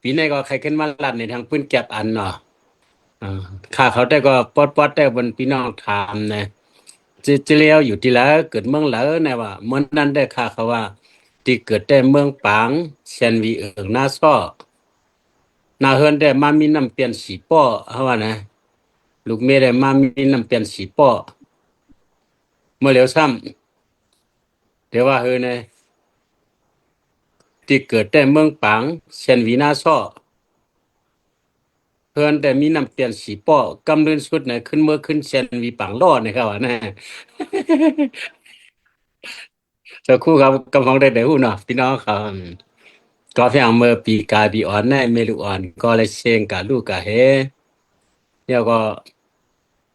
ปีนี้ก็ใครขึ้นมาลัดในทางปืนเก็บอันเนาะอ่าข้าเขาแต่ก็ปอดแต่บนพี่น้องถามนะจะเลี้ยวอยู่ที่แล้วเกิดเมืองแล้วนะว่าเมื่อนั้นได้ข้าเขาว่าที่เกิดแต่เมืองปางเชียนวีหน้าซ้อนาเฮือนได้มามีน้ำเปลี่ยนสีป้อเขาว่านะลูกเมียได้มามีน้ำเปลี่ยนสีป้อเมื่อเร็วซ้ำเดี๋ยวว่าเฮือนนะที่เกิดแต่เมืองปางเชียนวีหน้าซ้อ เพื่อนแต่มีน้ำเปลี่ยนสีป้อกำเรินสุดเนี่ยขึ้นเมื่อขึ้นเชนวีปังรอดนะครับว่านะเจ้าคู่กับกำลังได้เดี๋ยวเนาะพี่น้องครับก็เพียงเมื่อปีกาปีอ่อนในเมลูอ่อนก็เลยเชงกับลูกกับเฮแล้วก็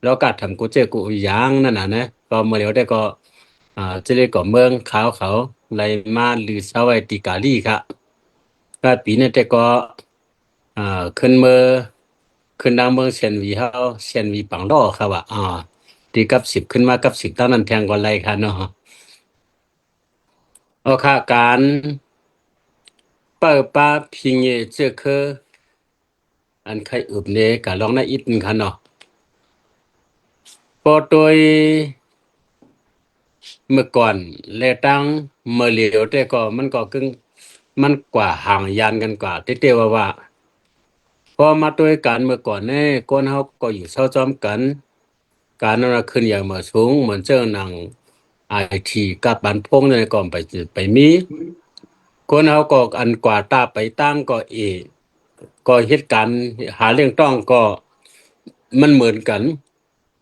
แล้วก็ทำกูเจอกูอย่างนั่นน่ะนะก็เมื่อเร็วได้ก็จะเลยก็เมืองขาวเขาเลยมาลือเสาไว้ตีกาลีครับก็ปีนี้แต่ก็อ่าขึ้นเมื่อขึ้นดาวเมืองเชียนวีเฮาเชียนวีปังรอครับว่าตีกับสิบขึ้นมากับสิบเท่านั้นแทงกว่าไรค่ะเนาะเอาค่าการเปิดปาพิงเยเจอคืออันใครอึบเนกะลองน่าอิดนค่ะเนาะพอโดยเมื่อก่อนแลตั้งเมื่อเหลียวแต่ก็มันก็กึ่งมันกว่าห่างยานกันกว่าเต้ๆว่าพอมาด้วยกันเมื่อก่อนเนี่ยคนเฮาก็อยู่เศร้าจอมกันการนั้นนะขึ้นอย่างมาสูงเหมือนเจ้าหนังไอทีกับบันพงเนี่ยก่อนไปมีคนเฮาก็อันกว่าตาไปตั้งก็ก็เหตุการณ์หาเรื่องต้องก็มันเหมือนกัน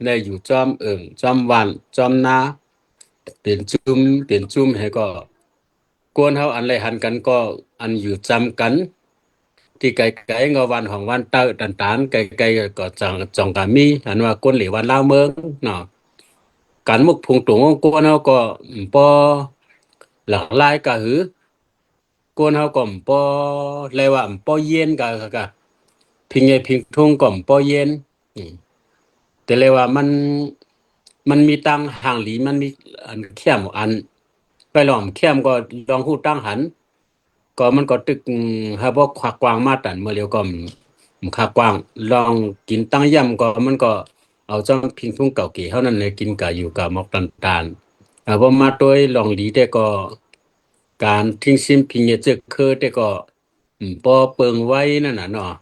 ในอยู่จอมจอมวันจอมนาเปลี่ยนจุ่มให้ก็กวนเฮาอันไรหันกันก็อันอยู่จำกันที่ไกลๆงอวันของวันเตอตันตานไกลๆก็จังกามีอันว่ากวนเหลีวันลาวเมืองเนาะการมุกพุงตุงของกวนเฮาก็ปอหลากหลายกะหือกวนเฮาก็ปอเลยว่าปอเย็นกะพิงไงพิงทุ่งก็ปอเย็นอืมแต่เลยว่ามันมีตังห่างหลีมันมีอันเข้มอันไปลองเข้มก็ลองหู้ตั้งหันก็มันก็ตึกหาบ่ควักกวางมาตันเมื่อเร็วก็มันคากว้างลองกินตั้งย่ำก็มันก็เอาจ้องพิงทุ่งเก่าเกี่เท่านั้นเลยกินกะอยู่กับมอกตันตาลพอมาตัวลองหลีได้ก็การทิ้งซิมพิงเยเจอคือได้ก็ปอเปิงไว้นั่นน่ะเนาะ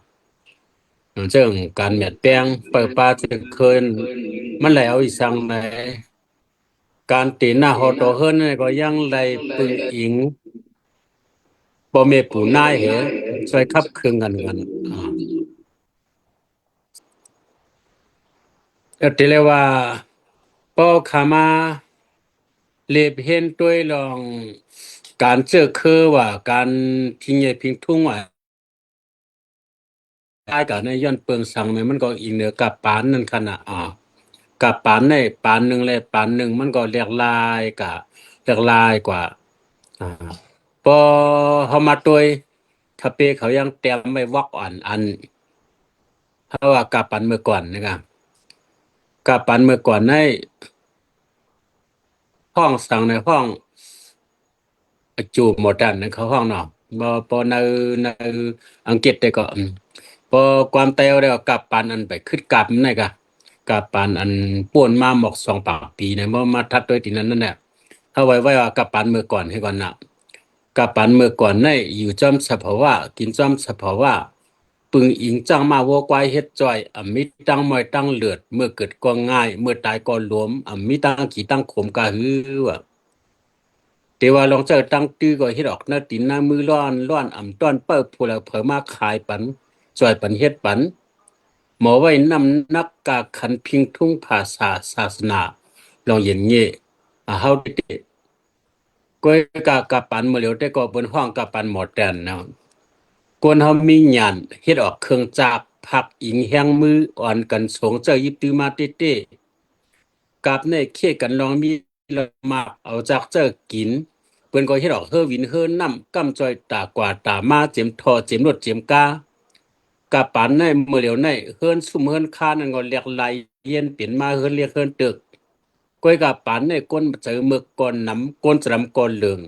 เรื่องการเมียดแปลงเปิดปลาจะเคินมันไหลเอาอีสังไหนการตีหน้าฮอตเฮิรนนี่ก็ยังไหลปึงอิงบ่เมปูนายเหช่วยขับเครื่องกันแต่เลยว่าปอขามาเลบเห็นด้วยลองการเจอคือว่าการทิ้งใหญ่พิงทุ่งว่าได้กับในย้อนเปิงสังเนี่ยมันก็อีกเหนือกับปานนั่นขนาดกับปานในปานหนึ่งเลยปานหนึ่งมันก็เรียกลายกับเรียกลายกว่าอ่าพอเขามาตัวยทะเปเขายังเตรียมไว้วักอันเพราะว่ากับปันเมื่อก่อนนะครับกับปันเมื่อก่อนในห้องสั่งในห้องจูบหมดดันในเขาห้องเนาะบ่พอในอังกฤษแต่ก็พอความเตวได้ก็กับปันอันไปขึ้นกับนี่กะกับปันอันป่วนมาหมอก2 ปากปีเนี่ยบ่มาทัดด้วยที่นั้นนั่นแหละถ้าไว้ว่ากับปันเมื่อก่อนให้ก่อนน่ะ กะปันเมื่อก่อนในอยู่จอมสภาวะกินจอมสภาวะปึงอิงจังมาวัวควายเฮ็ดจ้อยมิตั้งมอยตั้งเลือดเมื่อเกิดก็ง่ายเมื่อตายก็หลวมมิตั้งขี้ตั้งขมกะฮือว่าแต่ว่าลองเจอตั้งตื้อก็เฮ็ดออกหน้าตีนหน้ามือร้อนต้อนเปิ้ผู้แล้วเผอมาขายปันจ้อยปันเฮ็ดปันหมอไว้นำนักกาขันพิงทุ่งภาษาศาสนาลองเย็นเงี้ยเฮาติก้อยกะปันเมื่อเหลียวแต่ก็บนห้องกะปันหมอแตนนะ กวนเฮามีหยันเฮ็ดออกเครื่องจักรผักอิงแฮงมืออ่อนกันสงเจอยิบตือมาเต้ๆกับในเขกันลองมีละมากเอาจากเจอกินเปิ้นก็เฮ็ดออกเฮอวินเฮอน้ำกำจ้อยตากว่าตามาเจ็มทอเจ็มรถเจ็มกากับปานในเมื่อเหลียวในเฮิรนซุ่มเฮิรนคานั่นก็เรียกไหลเย็นเปลี่ยนมาเฮิรนเรียกเฮิรนตึกก้อยกับปานในก้นเจอหมึกก้นน้ำก้นจำก้นเหลือง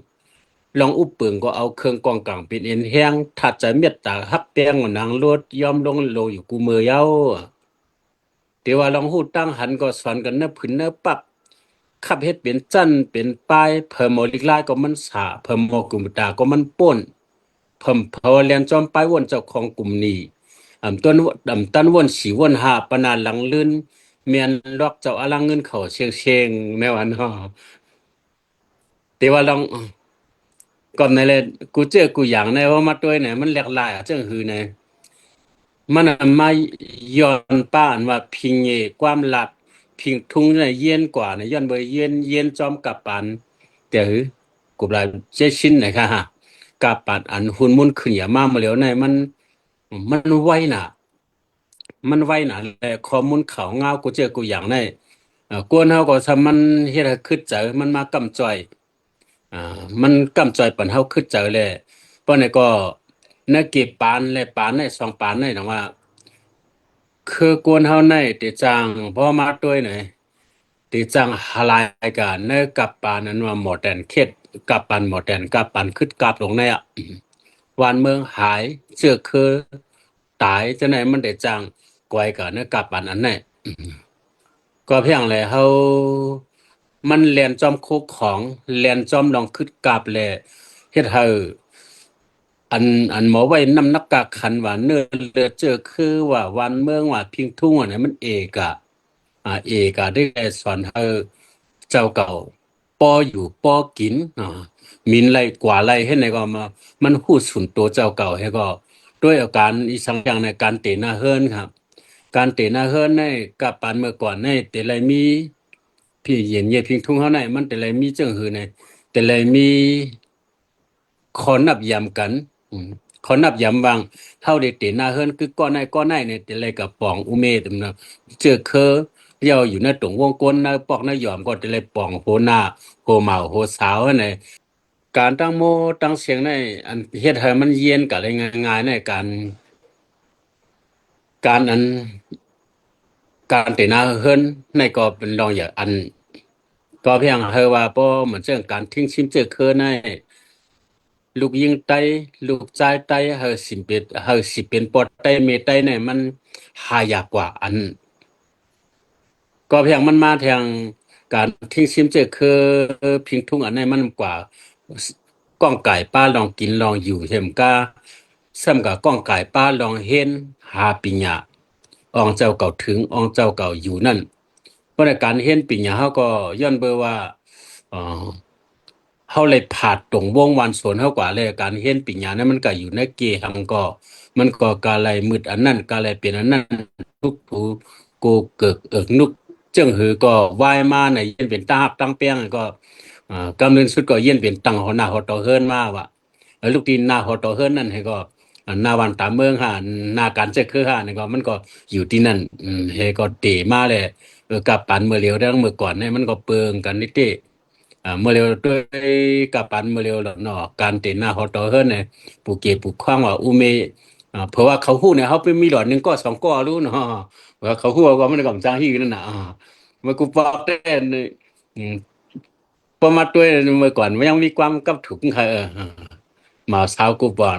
ลองอุปเปิงก็เอาเครื่องกองกลางเป็นเอ็นแห้งถัดใจเม็ดตาฮักแป้งนางรถยอมลงโลอยู่กูมือเย้าแต่ว่าลองหูตั้งหันก็สอนกันเนบผืนเนบปับขับเฮ็ดเป็นจันเป็นปลายเพิ่มโมลิกลายก็มันสาเพิ่มโมกุมตาก็มันป่นเพิ่มเพอเรียนจอมปลายวนเจ้าของกลุ่มนี้ต้นวนสีวนหาปนาหลังลื่นเมียนลอกเจ้าอลังเงินเขาเชียงแนวอันฮอแต่ว่าลองก่อนในเลยกูเจอกูอย่างในว่ามาด้วยเนี่ยมันหลากหลายอ่ะเจ้าหือเนี่ย มันน่ะมาย้อนป้านว่าพิงเงความหลักพิงทุ่งเนี่ยเย็นกว่าเนี่ยย้อนเบยเย็นจอมกับปันเดี๋ยวกูบลาเจชินนะคะฮะกับปันอันหุ่นมุนขึ้นอย่ามามาเหลียวในมันไวน่ะมันไวน่ะแหละข้อมูลเขาเงากูเจอกูอย่างในกวนเฮาก็ทำมันเฮ็ดให้คึดใจมันมากำจ้อยอ่ามันกำจ้อยปันเฮาคึดใจเลยเพราะนี่ก็นักเก็บปานและปานในสองปานในนะว่า คือกวนเฮาในติจังพอมาด้วยหน่อยติจังหลายกันในกับปานนั้นว่าหมดแดนเขตกับปันหมดแดนกับปันขึ้นกับลงในอ่ะวันเมืองหายเชื่อคือตายจะไหนมันได้จังกวยกันในกับปันอันไหนก็เพียงเลยเฮามันเรียนจอมคุกของเรียนจอมลองขึ้นกับแลเฮ็ดให้อันอันหมอไว้นำนักกากขันว่าเนื้อเลือดเจอคือว่าวันเมืองว่าพิงทุ่งอันนี้มันเอกอะเอกอะได้สอนให้เจ้าเก่าปออยู่ปอกินมินไรกว่าไรให้ไหนก็มามันหู้สุนตัวเจ้าเก่าให้ก็ด้วยอาการอีสังอย่างในการเตะหน้าเฮิรนครับการเตะหน้าเฮิรนในกับปานเมื่อก่อนในแต่ไรมีพี่เย็นเย็นพิงทุ่งเฮาในมันแต่ไรมีเจิงหือในแต่ไรมี ขอนับยำกันอืมขอนับยำบางเท่าเด็ดเตหน้าเฮิรนคือก้อนในเนี่ยแต่อะไรกับปองอุเมตนะเจอเคอเยาอยู่ในตรงวงกลมนะปอกนะหยอมก็แต่อะไรปองโหหน้าโหเหมาโหสาวไหนการตั้งโมตั้งเสียงในอันเฮ็ดให้มันเย็นกับอะไรง่ายๆในการอันการเตหน้าเฮิรนในก็เป็นรองอย่างอันก็เพียงเฮาว่าป้อเหมือนเรื่องการทิ้งชิมเจอเคอใน ลูกยิงไตลูกชายไตเฮาสิเป็นปอดไตเมไตเนี่ยมันหายากกว่าอันก็เพียงมันมาทางการที่ซิมเจอคือพิงทุ่งอันนี้มันกว่าก้องไก่ป้าลองกินลองอยู่เห็มกาซ้ำกับก้องไก่ป้าลองเห็นหาปิญญาอองเจ้าเก่าถึงอองเจ้าเก่าอยู่นั่นเพราะในการเห็นปิญญาเขาก็ย้อนเบอร์ว่าเอ่อ เขาเลยผาดตรงวงวันสวนเขากว่าเลยการเห็นปิญญานั้นมันก็อยู่ในเกหังก็มันก็กาไรมืดอันนั้นกาไรเป็นอันนั้นทุกผู้กูเกิกนุกเจิ้งหือก็วายมาในเย็นเป็นตาหับตั้งเปียงก็กำเนิดสุดก็เย็นเป็นตังหัวหน้าหัวต่อเฮิรนมาว่ะลูกทีหน้าหัวต่อเฮิรนนั่นให้ก็หน้าวันตามเมืองหาหน้าการเจ้าคือหานี่ก็มันก็อยู่ที่นั่นให้ก็เตะมาเลยกับปันเมื่อเร็วเรื่องเมื่อก่อนเนี่ยมันก็เปิงกันนิดเดียว เมื่อเร็วด้วยกับปันเมื่อเร็วแล้วเนาะการเต้นหน้าฮอตเฮิรนเนี่ยปูเกปูขว้างว่าอุเมเพราะว่าเขาฮู้เนี่ยเขาเป็นมีหลอดหนึ่งก็สองก็รู้เนาะว่าเขาฮู้ว่ามันก็จางฮีนั่นน่ะมันกูปอกเต้นอืมพอมาด้วยเมื่อก่อนมันยังมีความกับถุงค่ะมาสาวกูบอก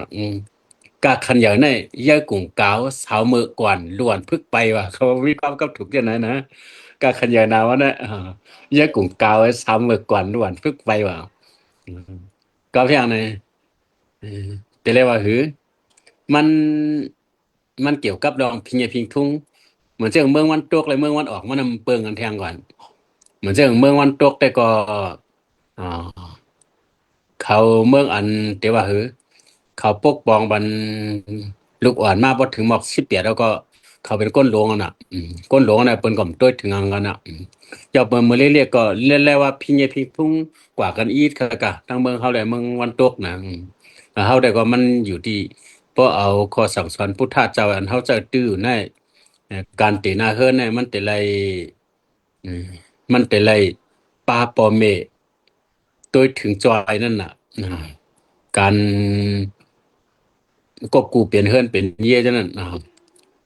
กาคันอย่างนี้ย่ากลุ่มเกาสาวเมื่อก่อนล้วนพึกไปว่ะเขามีความกับถุงอย่างนั้นนะกาคันอย่างนาวะเนี่ยย่ากลุ่มเกาสาวเมื่อก่อนล้วนพึกไปว่ะ อืมก็เพียงในเออแต่เลยว่าหือมันมันเกี่ยวกับดองพิงเยพิงทุ่งเหมือนเจ้าเมืองวันตกเลยเมืองวันออกมันนำเปิงกันแทงก่อนเหมือนเจ้าเมืองวันตกแต่ก็อ่าเขาเมืองอันแต่ว่าหือเขาปกป้องบันลูกอ่อนมาพอถึงหมอก18แล้วก็เขาเป็นก้นหลวงอะน่ะก้นหลวงน่ะเปิ้นก็ต้วยถึงอังกันน่ะเจ้าเปิ้นมื้อเรียกก็เรียกแล้วว่าพิงเยพิงทุ่งกว่ากันอีกค่ะกะทั้งเมืองเฮาแหละเมืองวันตกน่ะเฮาได้ก็มันอยู่ที่เพราะเอาข้อสั่งสอนพุทธเจ้าอันเฮาจะตื้ออยู่ในการเตนาเฮิรนเนี่ยมันแต่ไรอืมมันแต่ไรปาปอเมโดยถึงจอยนั่นน่ะการก็กูเปลี่ยนเฮิรนเป็นเย่จังนั้น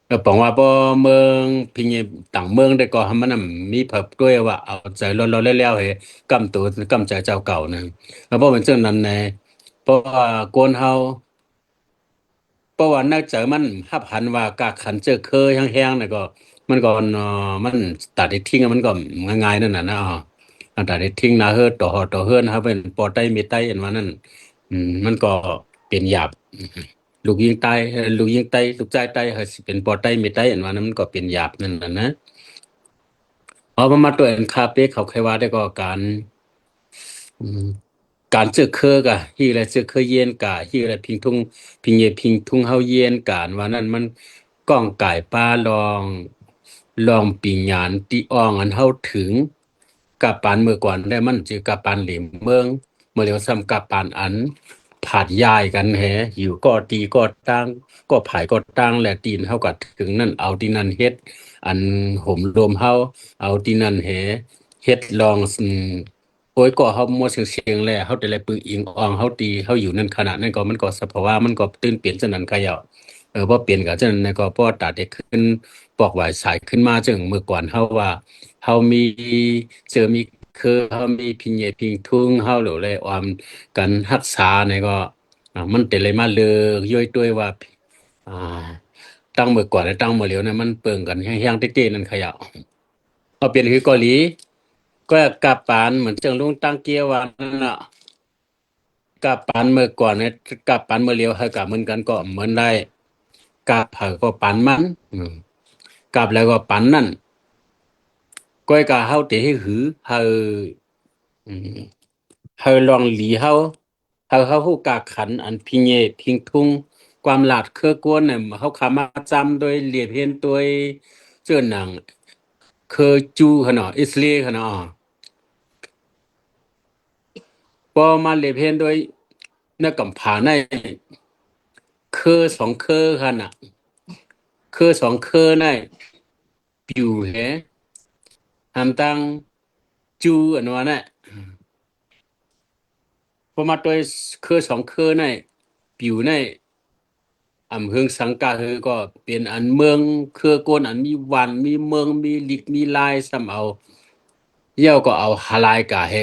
แล้วบอกว่าพอเมืองพิงเยต่างเมืองได้ก็ให้มันนะมีเพิ่บด้วยว่าเอาใจเราแล้วๆให้กำตัวกำใจเจ้าเก่านะแล้วพอเป็นเช่นนั้นนะ เพราะว่ากวนเฮาเพราะว่านักเจอมันหับหันว่ากากขันเจอเคยแห้งๆน่ะก็มันก็มันตัดได้ทิ้งอะมันก็ง่ายๆนั่นน่ะนะอันตัดได้ทิ้งนะเฮือต่อเฮือนเฮาเป็นปอไต้มีไต้อันว่านั้นมันก็เป็นหยาบลูกยิงใต้ลูกยิงใต้ลูกใจใต้เฮาสิเป็นปอไต้มีไต้อันว่านั้นมันก็เป็นหยาบนั่นน่ะนะเอามาตัวอันคาเป๊กเขาเคยว่าได้ก็อืมการเจอเคอกะฮีแลเจอเคอเย็นกะฮีแลพิงทุ่งเฮาเย็นกานว่านั้นมันก้องก่ายป้าลองปิงหยานติอ่องอันเฮาถึงกับปานเมื่อก่อนได้มันจือกับปานเหลิมเมืองเมื่อเลียวซ้ำกับปานอันผาดยายกันแฮอยู่ก็ตีก็ตั้งก็ผายก็ตั้งแหละตีนเฮาก็ถึงนั่นเอาที่นั่นเฮ็ดอันห่มรวมเฮาเอาที่นั่นแฮเฮ็ดลองโอ้ยก็เฮามัวเสียงแลเฮาแต่ละปึงอิงอองเฮาตีเฮาอยู่นั่นขณะนั้นก็มันก็สภาวะมันก็ตื่นเปลี่ยนฉะนั้นก็ยาบ่เปลี่ยนก็ฉะนั้นก็พอตาเด็กขึ้นปอกหวายสายขึ้นมาจึงเมื่อก่อนเฮาว่าเฮามีมีคือเฮามีพิญญพิงทุงเฮาหรือเลยออมกันรักษาเนี่ยก็มันแต่เลยมาเลยย่อยด้วยว่าอ่าตั้งเมื่อก่อนและตั้งเมื่อเหลียวเนี่ยมันเปิงกันแห้งๆเต้ๆนั่นขยะเอาเปลี่ยนคือเกาหลีก็กลับปานเหมือนจังลุงตั้งเกียวว่านั่นน่ะกลับปานเมื่อก่อนเนี่ยกลับปานเมื่อเหลียวให้กลับเหมือนกันก็เหมือนได้กลับเผาก็ปานมันกลับแล้วก็ปันนั่นก้อยกะเฮาเตให้หืออืมเฮาลองหลีเฮาฮู้กะขันอันพิงเยพิงทุงความหลาดเครือกวนเนี่ยเฮาขามาจำโดยเหลียบเห็นตัวเจ้าหนังเคอจูขนาดอิสเลขนาดพอมาเหลียบเห็นโดยนักกำผาในเคอสองเคอขนาดเคอสองเคอในปิวแฮหำตังจูอันว่าน่ะพอมาตัวเคอสองเคอในปิวใน เฮืองสังกะเฮือก็เป็นอันเมืองเครือโกนอันมีวันมีเมืองมีลิกมีลายซ้ำเอาเยี่ยวก็เอาหาลายกะเฮ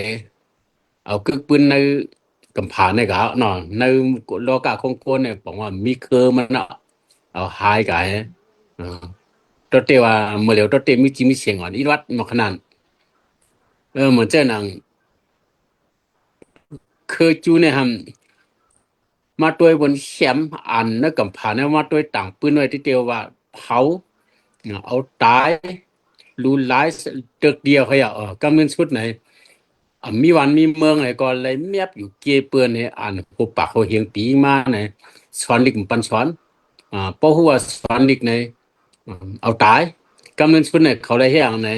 เอากึกปืนในกำผาในกะเนาะในโลกะของโกนเนี่ยบอกว่ามีเครือมันเนาะเอาหายกะเฮอ่าตัวเตว่าเมื่อเหลียวตัวเตมีจิมีเสียงอ่อนอีวัดมาขนาดเหมือนเจ้าหนังเคยจูเนี่ยฮัมมาตัวบนแคมอันนะกำผาเนี่ยมาตัวต่างปืนไว้ที่เตียวว่าเผาเอาตายรู้หลายตึกเดียวเขาอยากกำเงินชุดไหนมีวันมีเมืองไหนก็เลยเมียบอยู่เกเปือนเนี่ยอ่านหัวปากหัวเฮียงปีมาไหนสอนลิกมันปันสอนเพราะหัวสอนลิกในเอาตายกำเงินชุดไหนเขาเลยเฮียงไหน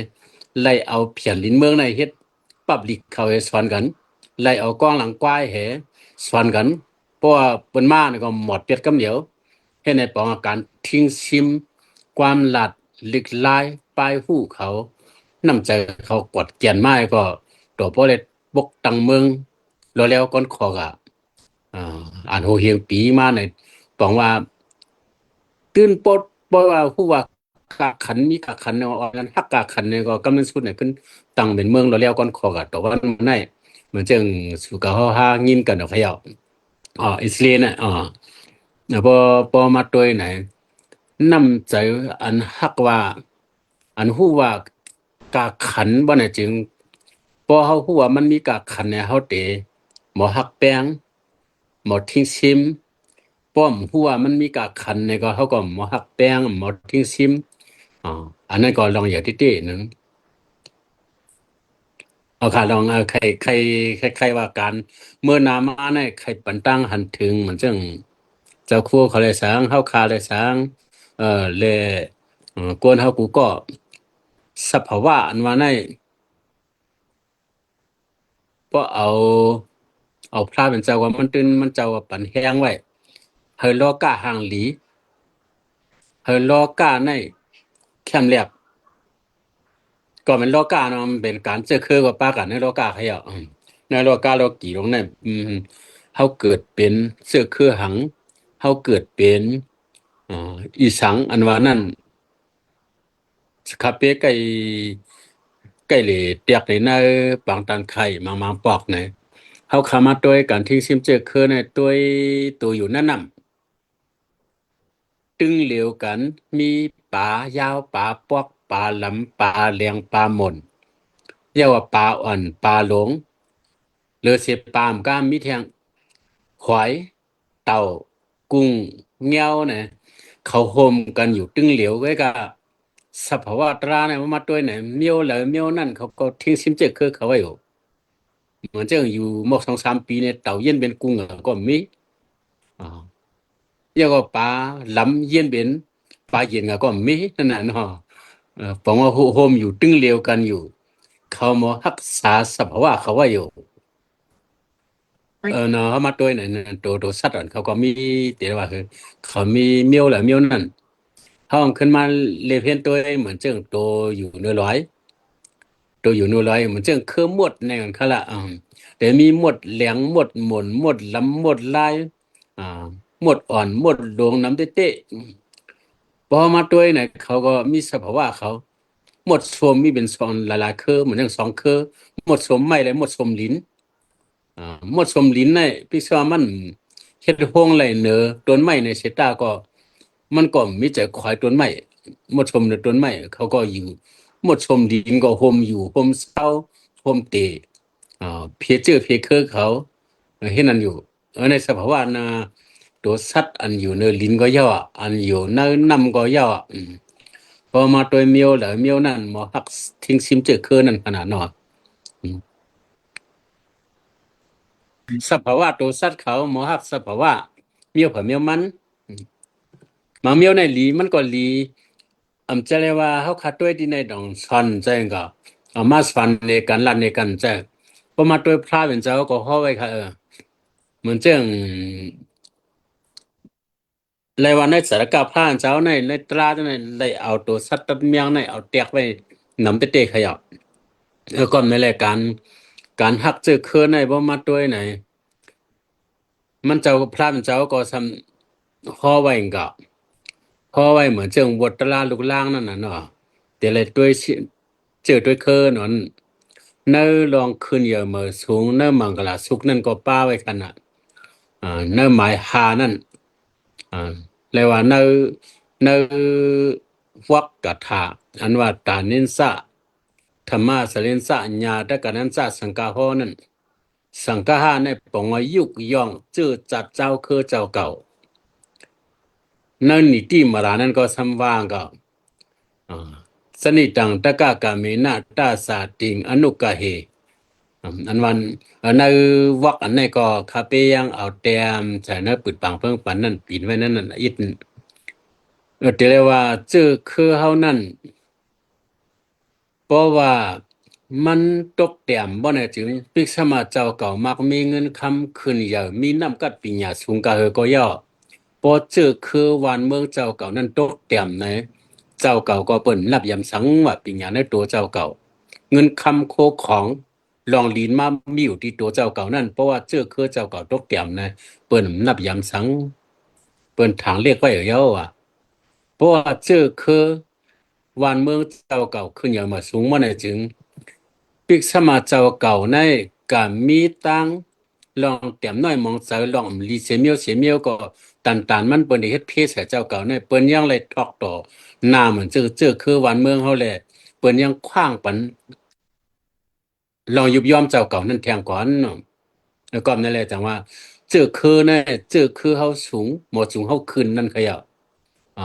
ไล่เอาเพียนลิ้นเมืองในเฮ็ดปับลิกเขาให้สอนกันไล่เอากองหลังควายเหสอนกันเพราะว่าเปิ้นมาเนี่ยก็หมดเปียดกำเหนียวเฮ็ดในปองอาการทิ้งซิมความหลัดลึกลายปลายหูเขาน้ำใจเขากดเกียนไม้ก็ตัวโปเลตบกตังเมืองแล้วก้นคอกอ่าอ่านโหเฮียงปีมาเนี่ยบอกว่าตื่นปดบ่ว่าผู้ว่ากะขันมีกะขันเนาะออกกันฮักกะขันเนี่ยก็กำลังสุดเนี่ยขึ้นตั้งเป็นเมืองแล้วก้นคอกตัวว่ามันได้เหมือนจังสุกะเฮาหางินกันเอาเขย่าอิสราเอลน่ะพอมาตัวไหนนำใจอันฮักว่าอันฮู้ว่ากะขันบ่เนี่ยจึงพอเฮาฮู้ว่ามันมีกะขันเนี่ยเฮาเตหมอฮักแป้งหมอทิ้งซิมป้อมฮู้ว่ามันมีกะขันเนี่ยก็เฮาก็หมอฮักแป้งหมอทิ้งซิมอ๋ออันนั้นก็ลองอย่าติๆนึงเอาค่ะลองใครว่าการเมื่อนามาเนี่ยใครปันตั้งหันถึงเหมือนจังเจ้าครูเขาเลยสร้างเฮาคาเลยสร้างเลยกวนเฮากูก็สภาวะอันว่าในเพราะเอาพระเป็นเจ้าว่ามันตื่นมันเจ้าว่าปันแห้งไว้เฮาโลกะห่างหลีเฮาโลกะในแคมแลบก็เป็นโลกะเนาะมันเป็นการเจอคือว่าปากันในโลกะเขาในโลกะโลกีตรงนั้นเฮาเกิดเป็นเสื้อคือหังเฮาเกิดเป็นอีสังอันว่านั้นสคาเปไก่เหลเตียกในบางตันไข่มังปอกไหนเฮ เขาขามาตัวกันที่ซิมเจอคือในตัวอยู่นั่นน่ะตึงเหลียวกันมีปลายาวปลาปอกปลาหลำปลาเลียงปลาหม่นเรียกว่าปลาอ่อนปลาหลงหรือเสียปลามก้ามมีเทียงหอยเต่ากุ้งเงี้ยวเนี่ยเขาโฮมกันอยู่ตึงเหลียวไว้กับสภาวะตราเนี่ยมาตัวเนี่ยเมียวเหลอเมียวนั่นเขาก็ทิ้งซิมเจอคือเขาไว้อยู่เหมือนเจ้าอยู่หมก2-3 ปีเนี่ยเต่าเย็นเป็นกุ้งก็มีอ่า เรียกว่าปลาลำเย็นเป็นปลาเย็นก็มีนั่นน่ะเนาะผมว่าโฮมอยู่ตึงเรียวกันอยู่เขามารักษาสภาวะเขาไว้อยู่เนาะเขามาตัวเนี่ยตัวสัตว์เขาก็มีเดี๋ยวว่าคือเขามีเมียวแหละเมียวนั่นเขาเอาขึ้นมาเลเพนตัวเหมือนเจ้งตัวอยู่เนื้อร้อยตัวอยู่เนื้อร้อยเหมือนเจ้งคือหมดในกันเขาละแต่มีหมดเหลียงหมดหมุนหมดลำหมดลายอ่าหมดอ่อนหมดดวงน้ำเต๊ะ พอมาด้วยเนี่ยเขาก็มีสภาวะเขาหมดสมมีเป็นสองหลายๆเครือเหมือนอย่างสองเครือหมดสมไม่เลยหมดสมลิ้นอ่าหมดสมลิ้นเนี่ยพี่ว่ามันเฮ็ดห้องไรเนอต้นไม้ในเสตาก็มันก็มีแต่ควายต้นไม้หมดสมในต้นไม้เขาก็อยู่หมดสมดินก็ห่มอยู่ห่มเสาห่มเตะเพียเจอเพียเครือเขาเห็นนั่นอยู่ในสภาวะนะตัวสัตว์อันอยู่ในลิ้นก็ย่ออันอยู่ในน้ำก็ย่อพอมาตัวเมียวแล้วเมียวนั่นหมอหักทิ้งซิมเจอคือนั่นขนาดนอนอืมสภาวะตัวสัตว์เขาหมอหักสภาวะเมียวเผอเมียวมันอืมมาเมียวในหลีมันก็หลีจะเรียกว่าเขาคัดด้วยที่ในดองซอนใจก็มาสฟันในกันลันในกันใจพอมาตัวพระเป็นเจ้าก็เข้าไว้ค่ะเหมือนเจ้ง เลยวันในสารกาพร่านเจ้าในตราในเลยเอาตัวสัตว์ตัดเมียงในเอาเตียกไว้นำเตะขยับแล้วก็ในรายการหักเจอเครือในบ่มาตัวไหนมันเจ้าพร่านเจ้าก็ทำห่อไว้กับห่อไว้เหมือนเจิงวัดตลาลูกล่างนั่นน่ะเนาะแต่เลยด้วยเจอด้วยเครือนั่นเนื้อลองขึ้นเยอะเมื่อสูงเนื้อมังกรสุกนั่นก็ป้าไว้ขนาดเนื้อหมายหานั่น อ่าเลยว่าในวักกถาอันว่าตานินสะธรรมะสลินสะญาตกะนันสะสังฆาโหนั่นสังฆาในปองว่ายุกย่องจื้อจัดเจ้าคือเจ้าเก่านั่นนิติมารานั่นก็สัมว่างก็อ่าสนิตังตะกะกะเมนะตาสาติงอนุกะเฮอันวันในวักอันนี้ก็คาเปยังเอาแต้มใส่เนื้อปืดปังเพิ่งปันนั่นปีนไว้นั่นน่ะอิด เดี๋ยวว่าเจอคือเฮานั่นเพราะว่ามันตกเตี่ยมบ่ได้จึงปิกสมาเจ้าเก่ามักมีเงินคำขึ้นเยอะมีน้ำกัดปิญญาสูงกะเฮอก็ย่อพอเจอคือวานเมืองเจ้าเก่านั้นตกเตี่ยมไหนเจ้าเก่าก็เปิ้นรับยำสังว่าปิญญาในตัวเจ้าเก่าเงินคำโคของลองลีนมามีอยู่ที่ตัวเจ้าเก่านั่นเพราะว่าเจอคือเจ้าเก่าตกเตี่ยมนะเปิ้นนับยำสังเปิ้นทางเรียกไว้เยอะว่ะ เพราะว่าเจอคือวันเมืองเจ้าเก่าขึ้นอย่างมาสูงมาในจึงปิกสมาเจ้าเก่าในการมีตังลองเต็มน้อยมองใส่ลองลีเสียเมียวก็ตันมันเปิ้นได้เฮ็ดเพศให้เจ้าเก่าในเปิ้นยังเลยทอกต่อหน้าเหมือนเจอคือวันเมืองเฮาแหละเปิ้นยังขว้างปันลองยุบย่อมเจ้าเก่านั่นแทงก่อนเนาะแล้วก็นั่นแหละจังว่าเจอคือเฮาสูงหมดสูงเฮาขึ้นนั่นขยะ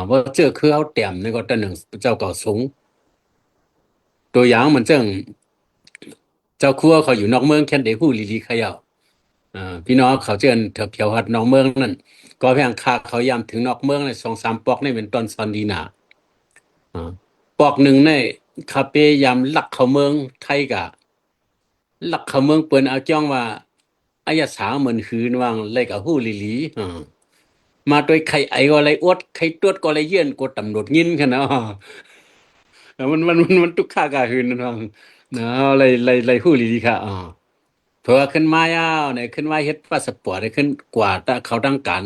เพราะเจอคือเขาเต็มในก็ตะหนึ่งเจ้าเก่าสูงตัวอย่างเหมือนเจ้งเจ้าครัวเขาอยู่นอกเมืองแค่เดฮู้ลีเขย่าพี่น้องเขาเจิญเถอเพียวหัดนอกเมืองนั่นก็เพียงคาเขายามถึงนอกเมืองเลย2-3ปอกนี่เป็นต้นซอนดีนาอ่าปอกหนึ่งในคาเปยามลักเข้าเมืองไทยกะลักเข้าเมืองเปิ้นเอาจ้องว่าอายสาเหมือนคืนวางเลยกับฮู้ลีมาโดยใครไอก็อะไรอวดใครตรวจก็อะไรเยื่อนกดตำรวจงินกันเนาะ มันทุกข้ากาหืนนะนะอะไรหู้ลีดีค่ะเผื่อขึ้นมายาวเนี่ยขึ้นมาเฮ็ดพาสปอร์ตได้ขึ้นกว่าถ้าเขาตั้งการ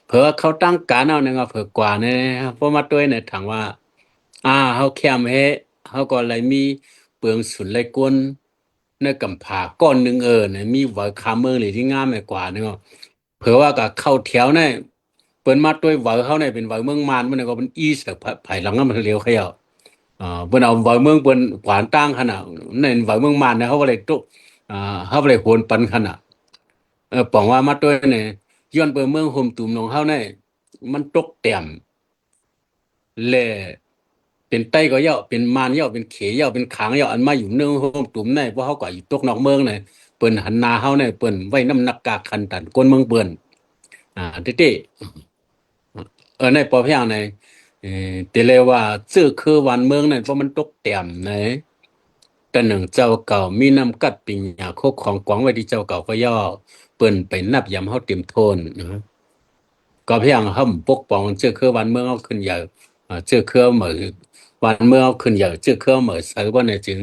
เผื่อเขาตั้งการเอาเนี่ยเผื่อกว่าเนี่ยเพราะมาด้วยเนี่ยถามว่าเขาแคมเฮเขาก็เลยมีเปลืองสุนเลยกวน ในกำผาก้อนหนึ่งเนี่ยมีไหวคาเมืองเลยที่งามไปกว่านึงอ่ะเผื่อว่าก็เข้าแถวเนี่ยเปิ้นมาด้วยไหวเขาเนี่ยเป็นไหวเมืองมานมันก็เป็นอีสกับไผ่หลังนั้นมันเลี้ยวเขย่าเปิ้นเอาไหวเมืองเปิ้นขวานตั้งขนาดในไหวเมืองมานเนี่ยเขาก็เลยตุอ่าเขาก็เลยโหนปันขนาดปองว่ามาด้วยเนี่ยย้อนไปเมืองโฮมตุ่มของเขาเนี่ยมันตกเต็ม แล่เป็นไต้ก็เหยาะเป็นมารเหยาะเป็นเขยเหยาะเป็นขางเหยาะอันมาอยู่เนืองโฮมตุ่มในเพราะเขาก็อยู่ตกนอกเมืองในเปิ้นหันหนาเฮาในเปิ้นไว้น้ำหนักกากคันตันก้นเมืองเปิ้นเต้ในปอพยางในแต่เลยว่าชื่อคือวันเมืองในเพราะมันตกเต็มในแต่หนึ่งเจ้าเก่ามีน้ำกัดปิญญาโคกของกวางไว้ที่เจ้าเก่าก็ย่อเปิ้นไปนับยำเฮาเต็มโทนนะก็พยายามห้ำปกป้องชื่อคือวันเมืองเฮาขึ้นใหญ่ชื่อคือเหมือวันเมื่อเอาขึ้นใหญ่ชื่อเครื่องเหมือใส่ว่าในจึง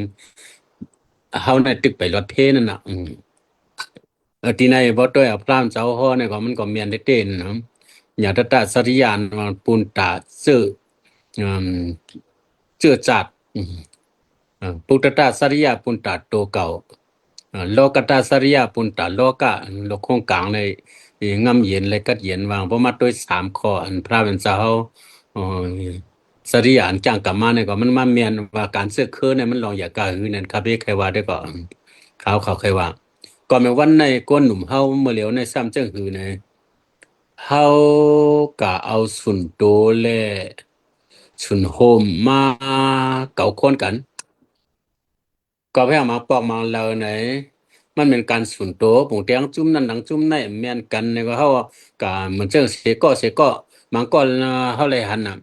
เฮาในตึกไปรถเพนั่นน่ะที่ในบ่ต้อยพรามเจ้าฮ้อเนี่ยก็มันก็เมียนได้เต้นนะอย่าตะตะสริยานปูนตาซื่ออืมชื่อจัดปุตตะสริยาปุนตาโตเก่าโลกตาสริยาปุนตาโลกะโลกคงกลางในงำเย็นเลยกัดเย็นวางเพราะมาด้วย3 ข้ออันพระเป็นเจ้าเอ่อสริยานจ้างกลับมาเนี่ยก็มันมาเมียนว่าการเสื้อเคอเนี่ยมันลองอย่ากาหือนั่นครับพี่ใครว่าได้ก็เขาใครว่าก่อนแม้วันในก้นหนุ่มเฮาเมื่อเหลียวในซ้ำเจ้าหือในเฮากะเอาสุนโตและสุนโฮมมาเก่าคนกัน ก็พยายามมาปอกมาแล้วไหนมันเป็นการส่วนตัวปุ่งเตียงจุ่มนั่นหลังจุ่มในแม่นกันในก็เขาก็เหมือนเจ้าเสก็มันก็เขาเลยหันน่ะ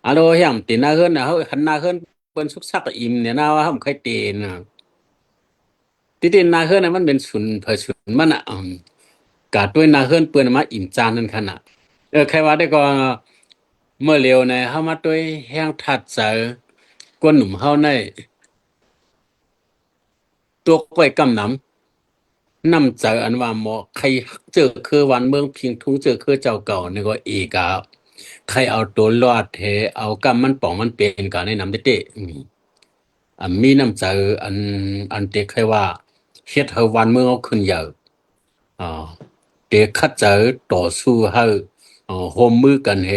อะโลอย่างตีหน้าเฮือนน่ะเขาหันหน้าเฮือนเปิ้นสุกซักอิ่มเนี่ยนะว่าเขาไม่เคยเตนน่ะที่หน้าเฮือนน่ะมันเป็นศูนย์เผยศูนย์มันอ่ะกาดด้วยหน้าเฮือนเปิ้นมาอิ่มจานนั่นขนาดใครว่าได้ก็เมื่อเร็วในเฮามาด้วยแห้งทัดเจอกวนหนุ่มเฮาในตัวก้อยกำหนำ นำเจออันว่าหมอใครเจอคือวันเมืองพิงทุงเจอคือเจ้าเก่านี่ก็อีกอ่ะใครเอาตัวรอดเทเอากำมันป่องมันเป็นกันในนำเตะมีน้ำเจออันเตะใครว่าเฮ็ดให้วันเมืองเอาขึ้นเยอะอ่าเด็กคัดเจอต่อสู้ให้โฮมมือกันแฮ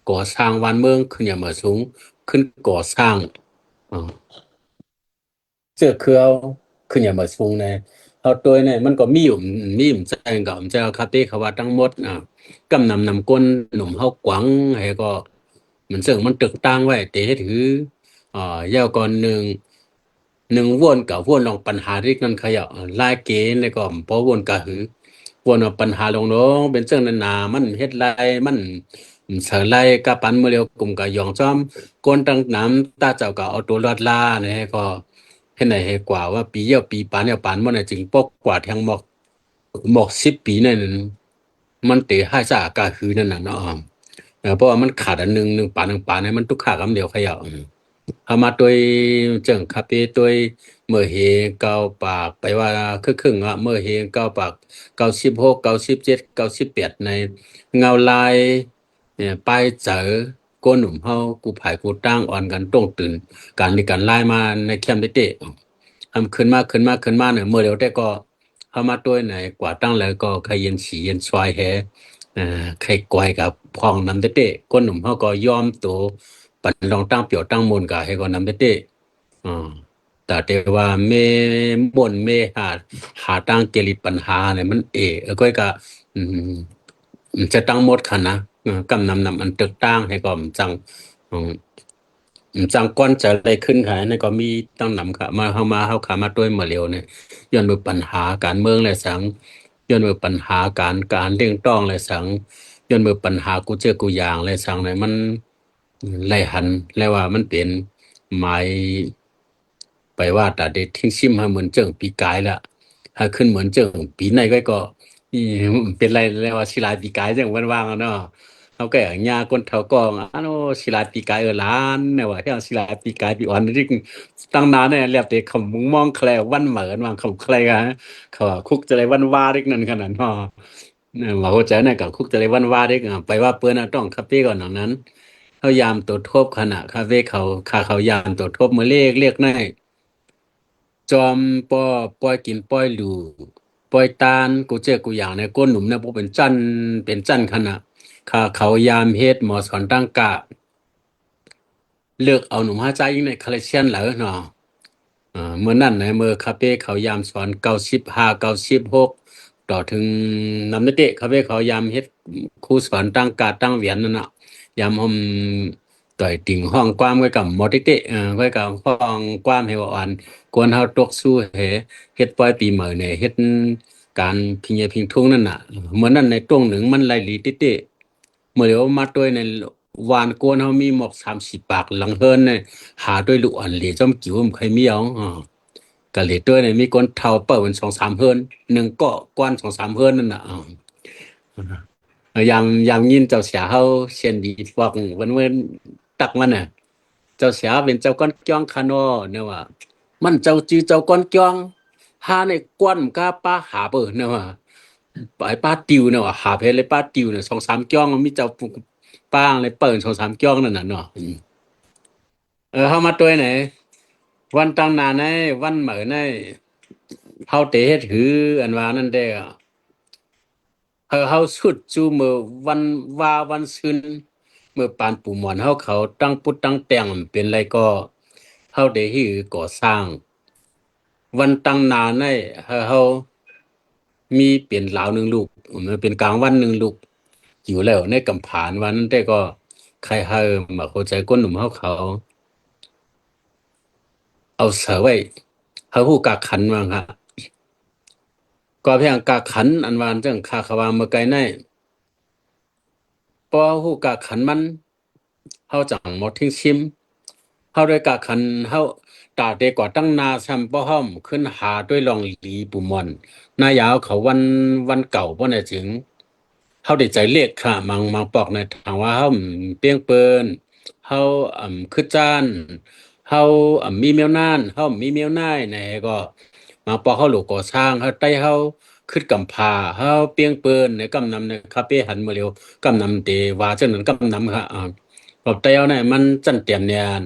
ก่อสร้างวันเมืองขึ้นอย่างมาสูงขึ้นก่อสร้างอ่า 这颗คืออย่างมาสูงในเอาตัวเนี่ยมันก็มีอยู่ใจกับใจคาเต้เขาว่าทั้งหมดกำนำก้นหนุ่มเฮากวังให้ก็มันซึ่งมันตึกตั้งไว้เตะถืออ่ายาวก่อนหนึ่งวนกับวนลองปัญหาที่กันขยับลายเกณฑ์เลยก็พอวนกะหือวนเอาปัญหาลงน้องเป็นเรื่องนานามันเฮ็ดไรมันเสือไรกับปันเมื่อเร็วกลุ่มกับยองจอมก้นตั้งน้ำตาเจ้าก็เอาตัวรอดล่าเนี่ยก็ cái này hệ quảว่าปีเดียวปีปานเนี่ยปานมันจริงปกกว่าทางหมอก10 ปีนั่นมันเตะให้สากาคือนั่นน่ะเนาะเพราะว่ามันขาดอันหนึ่งปานเนี่ยมันทุกขาคำเดียวขยับเอามาตัวเจิงคาเป้ตัวเมื่อเฮเก้าปากไปว่าครึ่งอ่ะเมื่อเฮเก้าปาก9697 98ในเงาลายเนี่ยไปเจอก้นหนุ่มเฮากูผายกูตั้งอ่อนกันต้องตื่นการในการไล่มาในแคมป์เตะ ทำขึ้นมาเนี่ยเมื่อเดี๋ยวแต่ก็เข้ามาตัวไหนกว่าตั้งแล้วก็ใครเย็นสีเย็นสวายแฮใครกวยกับพองนำเต้ก้นหนุ่มเขาก็ยอมตัวปันลองตั้งเปี่ยวตั้งมนกับให้ก็นำเต้อ่าแต่ว่าม่วนหาตั้งเกลิดปัญหาเนี่ยมันก็อืมจะตั้งหมดค่ะนะกำนำอันตึกตั้งให้ก็จังอืม จังก้อนจะอะไรขึ้นค่ะนี่ก็มีตั้งนำค่ะมาเข้าขามาด้วยมาเร็วเนี่ยย้อนมือปัญหาการเมืองและสังย้อนมือปัญหาการเรื่องต้องและสังย้อนมือปัญหากูเจอกูอย่างและสังเนี่ยมันไล่หันแล้วว่ามันเป็นหมายไปว่าแต่เด็กทิ้งชิมให้เหมือนเจิงปีกายละถ้าขึ้นเหมือนเจิงปีในก็อีเป็นไรแล้วว่าศิลาปีกายเจิงว่างๆเนาะ เขาก็อย่างญาคนเฒ่ากองโนศิลาปีกายล้านเนี่ยว่าที่เอาศิลาปีกายปีอ่อนนี่ตั้งนานเนี่ยเรียบแต่คำมุงมองแคลวันเหมือนวางคำแคลกันเขาว่าคุกจะไรวันว่าเด็กนั่นขนาดนั้นเนี่ยว่าเขาใจเนี่ยกับคุกจะไรวันว่าเด็กไปว่าเปิ้นต้องคาเฟ่ก่อนหนังนั้นเขายามตัวทบขณะคาเฟ่เขายามตัวทบมือเลขเรียกใน จอมปอปอยกินปอยหลูปอยตาลกูเจอกูอย่างในก้นหนุ่มเนี่ยพวกเป็นจันขนาดเขายามเฮ็ดหมอสอนตั้งกะเลือกเอาหนุ่มห้าใจยิงในคอลเลคชันเหรอเนาะ เมื่อนั้นนะเมื่อคาเฟ่เขายามสอน9596ต่อถึงนำนักเตะคาเฟ่เขายามเฮ็ดครูสอนตั้งการตั้งเวียนนั่นน่ะยามต่อยติ่งห้องความไว้กับหมอเตะไว้กับห้องความให้ว่าอ่อนกวนเฮาตกสู้เฮ็ดปล่อยปีใหม่เนี่ยเฮ็ดการพิญญาพิงทุ่งนั่นน่ะเหมือนนั้นในตรงหนึ่งมันไหลหลีเตะเมื่อเดี๋ยวมาด้วยในวานกวนเฮามีหมอก30ปากหลังเฮิรนเนี่ยหาด้วยลูกอ่อนเหลยจอมกิ่วมันเคยมีเอาก็เหลยด้วยเนี่ยมีคนเท่าเปิดมัน2-3เฮิรนหนึ่งก็กวน2-3เฮิรนนั่นน่ะยามยินเจ้าเสียเฮาเช่นดีฟอกวันตักมันน่ะเจ้าเสียเป็นเจ้าก้อนจ้องคานอเนี่ยว่ามันเจ้าจื้อเจ้าก้อนจ้องหาในกวนกาป้าหาเปิดเนี่ยว่าไปป้าติวเนี่ยว่าหาเพลเลยป้าติวเนี่ย2-3จ้องมีเจ้าป้างเลยเปิด2-3จ้องนั่นน่ะเนาะเฮามาตัวไหนวันตั้งนานในวันเหมือนในเฮาเตะเฮ็ดหืออันว่านั่นเด้อเฮาสุดจูมือวันว่าวันซืนเมื่อปานปู่หมอนเฮาเขาตั้งปุดตั้งแต่งเป็นไรก็เฮาได้ฮือก่อสร้างวันตั้งนานในเฮามีเป็นลาวหนึ่งลูกมันเป็นกลางวันหนึ่งลูกอยู่แล้วในกำผานวันนั้นแต่ก็ใครเฮามาเข้าใจก้นหนุ่มเฮาเขาเอาเสือไว้เฮาฮู้กักขันว่าค่ะก็เพียงกักขันอันวานจังคาขวาเมื่อไกลในปอฮู้กักขันมันเฮาจังหมดทิ้งชิม เฮาด้วยกะคันเฮาตาเตกว่าตั้งนาซัมป้อห้อมขึ้นหาด้วยลองหลีปุมอนนายาวเขาวันเก่าบ่น่ะจึงเฮาได้ใจเลขค่ะมังปอกในทางว่าเฮาเปียงเปิ้นเฮาคือจานเฮามีแมวนานเฮามีแมวนายแหน่ก็มังปอกเฮาโลกก่อสร้างเฮาใต้เฮาคิดกำพาเฮาเปียงเปิ้นในกำนำในคาเป้หันมาเร็วกำนำเตว่าจังนั้นกำนำค่ะบอกแต่เอาเนี่ยมันจันเตียนเนียน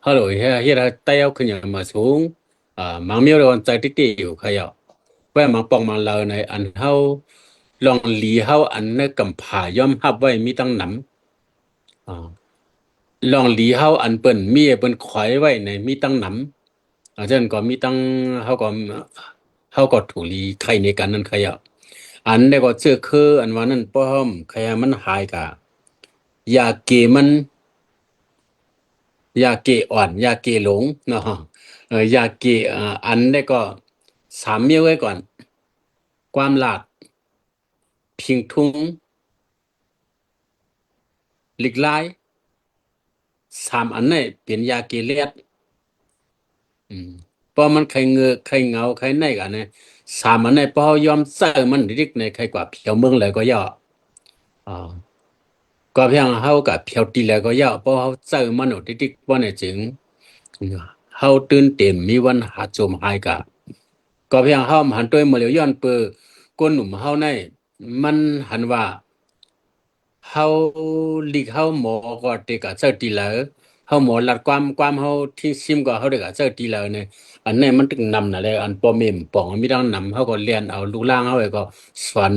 Hello, here tayo kanya masung mang miêu rồi chạy tích tiểu khai ạ. Vậy mang bọc mang lời này anh hao lòng lý hao anh nơi cầm phá yom hấp vậy mi tăng nắm. Lòng lý hao anh bẩn mi bẩn khoái vậy này mi tăng nắm. Cho nên có mi tăng hao có thủ lý khai này cả nên khai ạ. Anh đây có chưa khơ anh vào nên bỏ hông khaiมันหายกะยาเกมัน ยาเกอ่อนยาเกหลงเนาะยาเกอันได้ก็3เมียวไว้ก่อนความหลาดพิงทุงหลีกลาย3อันนี้เป็นยาเกเลียดอืมเพราะมันใครเงือใครเหงาใครไหนกันเนี่ย3อันนี้พอยอมเซอร์มันดิกในใครกว่าเพียวเมืองเลยก็ย่ออ่าก็เพียงเฮากับเพียวตีเลยก็ย่อเพราะเฮาเซอร์มันดิกบ่เนี่ยจึงเฮาตื่นเต็มมีวันหาจมหายกะ ก็เพียงเฮาหันตัวมาเหลียวย้อนเปือก้นหนุ่มเฮาในมันหันว่าเฮาลีกเฮาหมอก็เตกะเจ้าตีแล้วเฮาหมอลัดความเฮาที่ซิมก็เฮาเด็กะเจ้าตีแล้วเนี่ยอันนี้มันถึงนำน่ะแหละอันปอมเมมป่องมีดังนำเฮาก็เรียนเอาลูกล่างเฮาไว้ก็สอน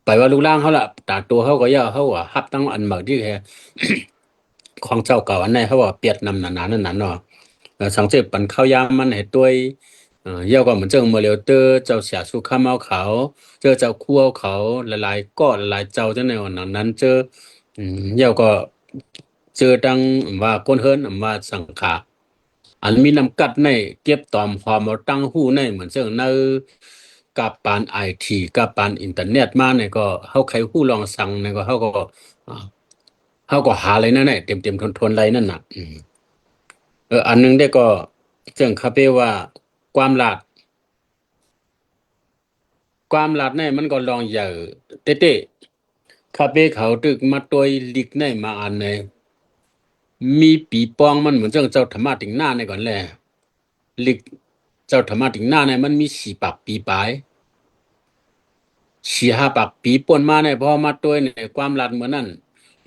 ไปว่าลูกล่างเฮาล่ะตาตัวเฮาก็ย่าเฮาว่าฮับตั้งอันหมากที่แท้ของเจ้าเก่าอันไหนเขาว่าเปียดนำหนาๆนั่นน่ะเนาะสังเกตปันข้าวยามมันให้ตัวย要个我们这么了的就下树看猫เขา这就酷เขาหลายๆก็หลายเจ้าจังในวันนั้นเจอ要ก็เจอดังว่าก้นเฮิรนว่าสังขาอันมีนำกัดในเก็บตอมความเอาตั้งหู้ในเหมือนเจ้าในกับปานไอทีกับปานอินเทอร์เน็ตมาเนี่ยก็เฮาใครหู้ลองสั่งเนี่ยก็อ่าเฮาก็หาอะไรนั่นแหละเต็มๆทนๆอะไรนั่นน่ะอันนึงได้ก็เจ้งคาเป้ว่าความหลาด ความลัดในมันก็ลองใหญ่เต้ๆข้าเป้เขาตึกมาตัวลิกในมาอันในมีปีปองมันเหมือนเจ้าธรรมะถึงหน้าในก่อนแหละลิกเจ้าธรรมะถึงหน้าในมันมี4 ปากปีปลาย4-5 ปากปีป่นมาในพอมาตัวในความลัดเหมือนนั้น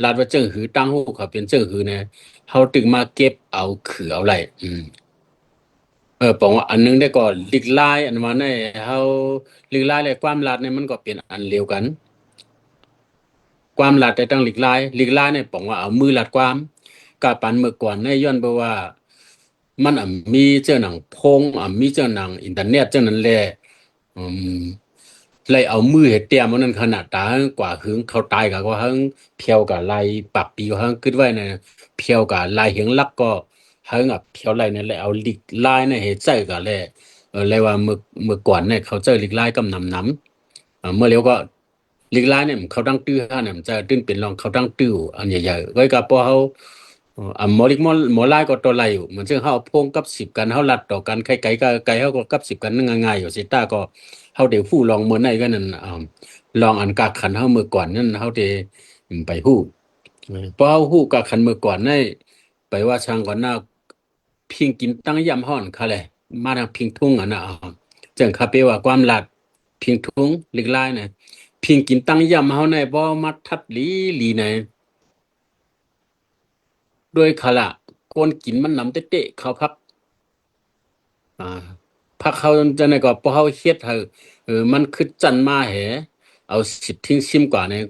ลัดว่าเจิ้งหือตั้งหูเขาเป็นเจิ้งหือเนี่ยเขาตึกมาเก็บเอาขือเอาไร ปองว่าอันนึงได้ก็ลีกลายอันว่าในเฮาลีกลายและความลัดเนี่ยมันก็เป็นอันเดียวกัน ความลัดแต่ต้องลีกลายเนี่ยปองว่าเอามือลัดความกาปันเมื่อก่อนในย้อนเพราะว่ามันมีเจ้าหนังพงมีเจ้าหนังอินเทอร์เน็ตเจ้านั้นแหละอืมเลยเอามือเห็ดเตรียมมันนั้นขนาดตากว่าหึงเขาตายกับว่าหึงเพียวกับลายปักปีก็หึงคิดไว้เนี่ยเพียวกับลายเหียงลักก็หึงเพียวลายเนี่ยแหละเอาลีกลายเนี่ยเห็ดใจกับแหละเลยว่าเมื่อก่อนเนี่ยเขาเจอลีกลายกำนำน้ำเมื่อเร็วก็ลีกลายเนี่ยเขาตั้งตื้อฮะเนี่ยมันจะตื้นเป็นรองเขาตั้งตื้ออันใหญ่ๆไว้กับพอเขาหมอลิกหมอลายก็ตัวไรอยู่เหมือนเช่นเขาพงกับสิบกันเขาลัดต่อกันไกลๆก็ไกลเขาก็กับสิบกันนั่งง่ายๆอยู่สิต้าก็ เขาเดี๋ยวผู้ลองเมื่อไหร่ก็นั่นลองอันกาขันเขาเมื่อก่อนนั่นเขาเดไปหู้เพราะเขาหู้กาขันเมื่อก่อนนี่ไปว่าช่างก่อนหน้าพิงกินตั้งยำห้อนเขาเลยมาทางพิงทุ่งอ่ะนะจังคาเปว่าความหลัดพิงทุ่งเล็กไล่เนี่ยพิงกินตั้งยำเขาในบ่มัดทัดลีในด้วยขละโกนกินมันนำเตะๆเขาพัก อ่าพักเขาจะในก็พอเขาเฮ็ดให้มันคือจันมาแหเอาสิบทิ้งซิมกว่าเนี่ย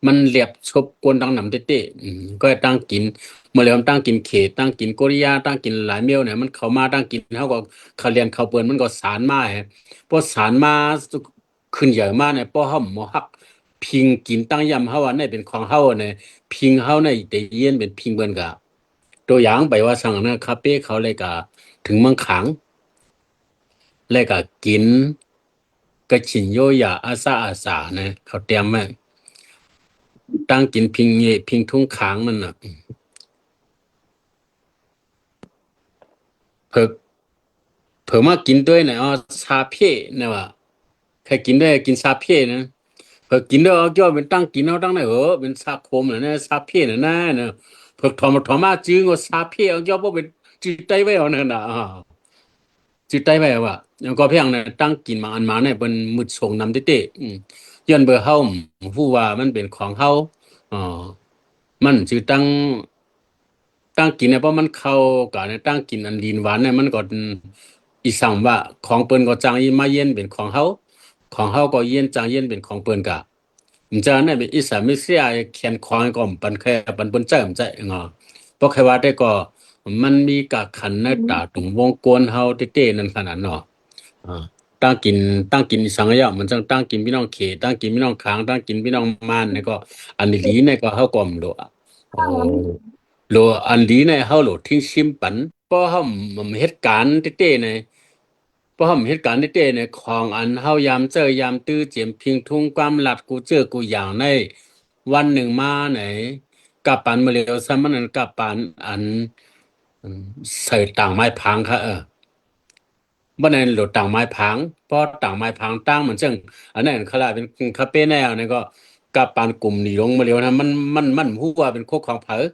มันเรียบชบกวนตั้งหนำเตะๆก็ตั้งกินเมื่อแล้วตั้งกินเขตตั้งกินโกริยาตั้งกินหลายเมียวเนี่ยมันเข้ามาตั้งกินเขาก็เขาเรียนเขาเปิ้นมันก็สารมาแหพอสารมาขึ้นใหญ่มากเนี่ยพอเฮาหมอฮักพิงกินตั้งยำเฮาว่าเนี่ยเป็นของเฮาเนี่ยพิงเฮาเนี่ยได้เย็นเป็นพิงเบิ่นกะตัวอย่างไปว่าสั่งนะคาเฟ่เขาเลยกะถึงเมืองขาง แล้วก็กินกระชินโยยาอาซาอาสานะเขาเตรียมมาตั้งกินพิงเงพิงทุ่งขางมันน่ะเพิ่มากินด้วยนะอ๋อชาเพ่นะว่าใครกินด้วยกินชาเพ่นะกินด้วยเอาจ้อเป็นตั้งกินเอาตั้งไหนเป็นชาโคมนะชาเพ่นะทอมมาจื้อก็ชาเพ่เอาจ้อบ่เป็นจื้อไต้ไว้เอานั่นน่ะจืดใต้ไปว่าแล้วก็เพียงเนี่ยตั้งกินมาอันมาเนี่ยเป็นมุดส่งนำเต้ๆย้อนเบอร์เฮาผู้ว่ามันเป็นของเฮาอ๋อมันชื่อตั้งกินเนี่ยเพราะมันเข้ากันเนี่ยตั้งกินอันดินหวานเนี่ยมันก็อีสั่งว่าของเปิ้นก็จางอีมาเย็นเป็นของเฮาของเฮาก็เย็นจางเย็นเป็นของเปิ้นกะมันจะเนี่ยเป็นอีสานไม่เสียแขนควางก็ปันแค่ปันเปิ้นใจมันใจงอเพราะใครว่าได้ก็มันมีกากขันในตาตรงวงกวนเฮาเต้ๆนั่นขนาดเนาะ อ่าตั้งกินสังขยามันจังตั้งกินพี่น้องเขตั้งกินพี่น้องค้างตั้งกินพี่น้องม่านเนี่ยก็อันนี้ลีเนี่ยก็เฮาก็มโลอะโอ้โลอันลีเนี่ยเฮาโหลทิ้งชิมปันเพราะเฮามันเหตุการณ์เต้ๆเนี่ยเพราะเฮาเหตุการณ์เต้ๆเนี่ยของอันเฮายามเจอยามตื้อเจียมพิงทุ่งความลัดกูเจอกูอย่างในวันหนึ่งมาไหนกับปันมาเร็วซ้ำมันนั้นกับปันอันอืมใส่ต่างไม้พังค่ะบ่ในโหลดต่างไม้ผางเพราะต่างไม้ผางตั้งเหมือนเช่นอันนั้นเขาลาเป็นคาเฟ่แนวนี่ก็กับปานกลุ่มหนีลงมาเร็วนะมันฮู้ว่าเป็นโคกของเผอ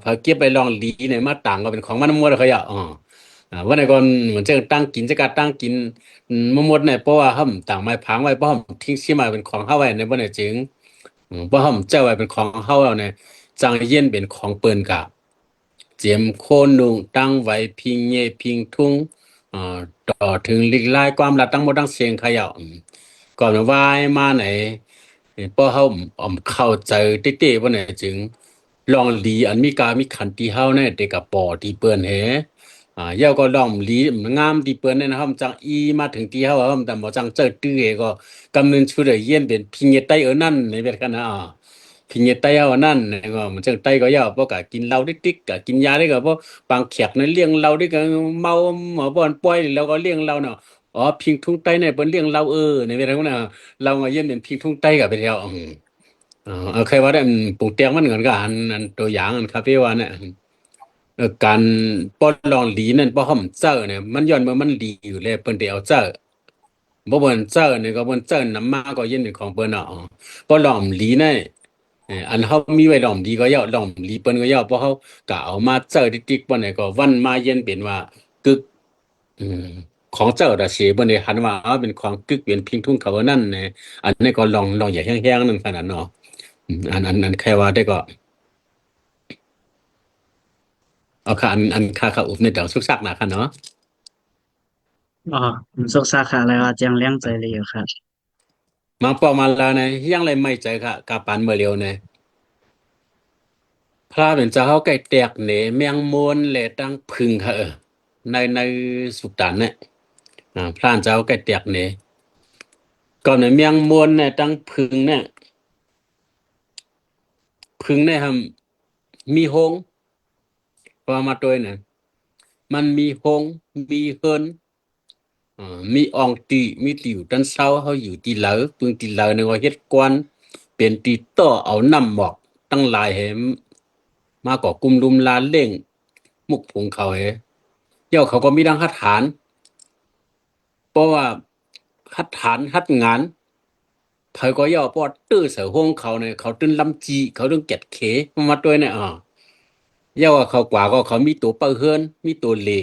เผอเก็บไปลองดีในมาต่างก็เป็นของมันมัวแล้วเขาอยากว่าในก่อนเหมือนเช่นตั้งกินจะการตั้งกินมหมดเนี่ยเพราะว่าห้ามต่างไม้ผางไว้เพราะห้ามทิ้งชิมาเป็นของเฮาไว้ในบ่ได้จริงเพราะห้ามเจ้าไว้เป็นของเฮาแล้วเนี่ยจางเย็นเป็นของเปิ้นกะ เจียมโคนนุงตั้งไว้พิงเยพิงทุ่งอ่าต่อถึงลิกลายความลัดตั้งหมดตั้งเสียงเขย่าก่อนว่ายมาไหนเพราะเขาเข้าใจเต้ๆว่าไหนจึงลองลีอันมีกามีขันตีเฮาเนี่ยเด็กกับปอที่เปิ้นแฮเย้าก็ลองลีงามที่เปิ้นเนี่ยนะครับจังอีมาถึงที่เฮาแต่บ่จังเจอตื้อก็กำนึงชุดเย็นเป็นพิงเยไตนั่นในเบ็ดกันนะพิญญาไต้เอานั่นเนี่ยก็มันจังไต้ก็ยาวเพราะกะกินเหล้าติ๊กๆกะกินยาได้ก็เพราะบางแขกนั้นเลี้ยงเหล้าได้ก็เมาหมอบ่อนป่วยแล้วก็เลี้ยงเหล้าเนาะพิงทุ่งไต้เนี่ยเปิ้นเลี้ยงเหล้าในเวลานั้นน่ะเรามาเยี่ยมเป็นพิงทุ่งไต้ก็ไปแล้วเคยว่าได้ปลูกเตียงมันเหมือนกันอันตัวอย่างอันคาเฟ่ว่าเนี่ยการป้อนลองหลีนั่นป้อมเจ้าเนี่ยมันย้อนว่ามันดีอยู่แล้วเปิ้นได้เอาเจ้าบ่เปิ้นเจ้าเนี่ยก็เปิ้นเจ้าน้ำมาก็เย็นเป็นของเปิ้นเนาะป้อนลองหลีเนี่ย อันเขามีไว้หลอมดีก็ยาหลอมลีเปิ้นก็ยาเพราะเขากะเอามาเจอติ๊กๆปานไหนก็วันมาเย็นเป็นว่ากึกอืมของเจ้าดะเสบ่ได้หันว่าเป็นของกึกเป็นพิงทุ่งเขาว่านั่นแหละอันนี้ก็ลองอย่าแห้งๆนั่นขนาดเนาะอันแค่ว่าได้ก็เอาค่ะอันค่าอุบในดอกสุกซักนะค่ะเนาะ อ๋อผมสุกสาขาแล้วเจียงเลี้ยงใจเลยอยู่ครับมาปอมาแล้วนะยังเลยไม่ใจค่ะกาปันเมื่อเร็วนะพระเป็นเจ้าเขาไก่แตกเหนเมียงมวนแหละตั้งพึงค่ะในสุดานเนี่ยพระเจ้าไก่แตกเหนก่อนในเมียงมวนเนี่ยตั้งพึงเนี่ยพึงเนี่ยทำมีหงพอมาตัวเนี่ยมันมีหงมีเฮินมีอองตีมีติวตันเศร้าเขาอยู่ตีเหลอปึงตีเหลอเนี่ยว่าเฮ็ดกวนเป็นตีต่อเอาน้ำหมอกตั้งหลายแหมมาก่อกุมลุมลานเล่งมุกผงเขาเจ้าเขาก็มีดังคัดฐานเพราะว่าคัดฐานคัดงานเขาก็ย่อปอดตื้อเสือห้องเขาเนี่ยเขาตึ้นลำจีเขาตึ้งเก็ดเขมาตัวเนี่ยย่าว่าเขากว่าก็เขามีตัวเปิ้ลเฮือนมีตัวเล่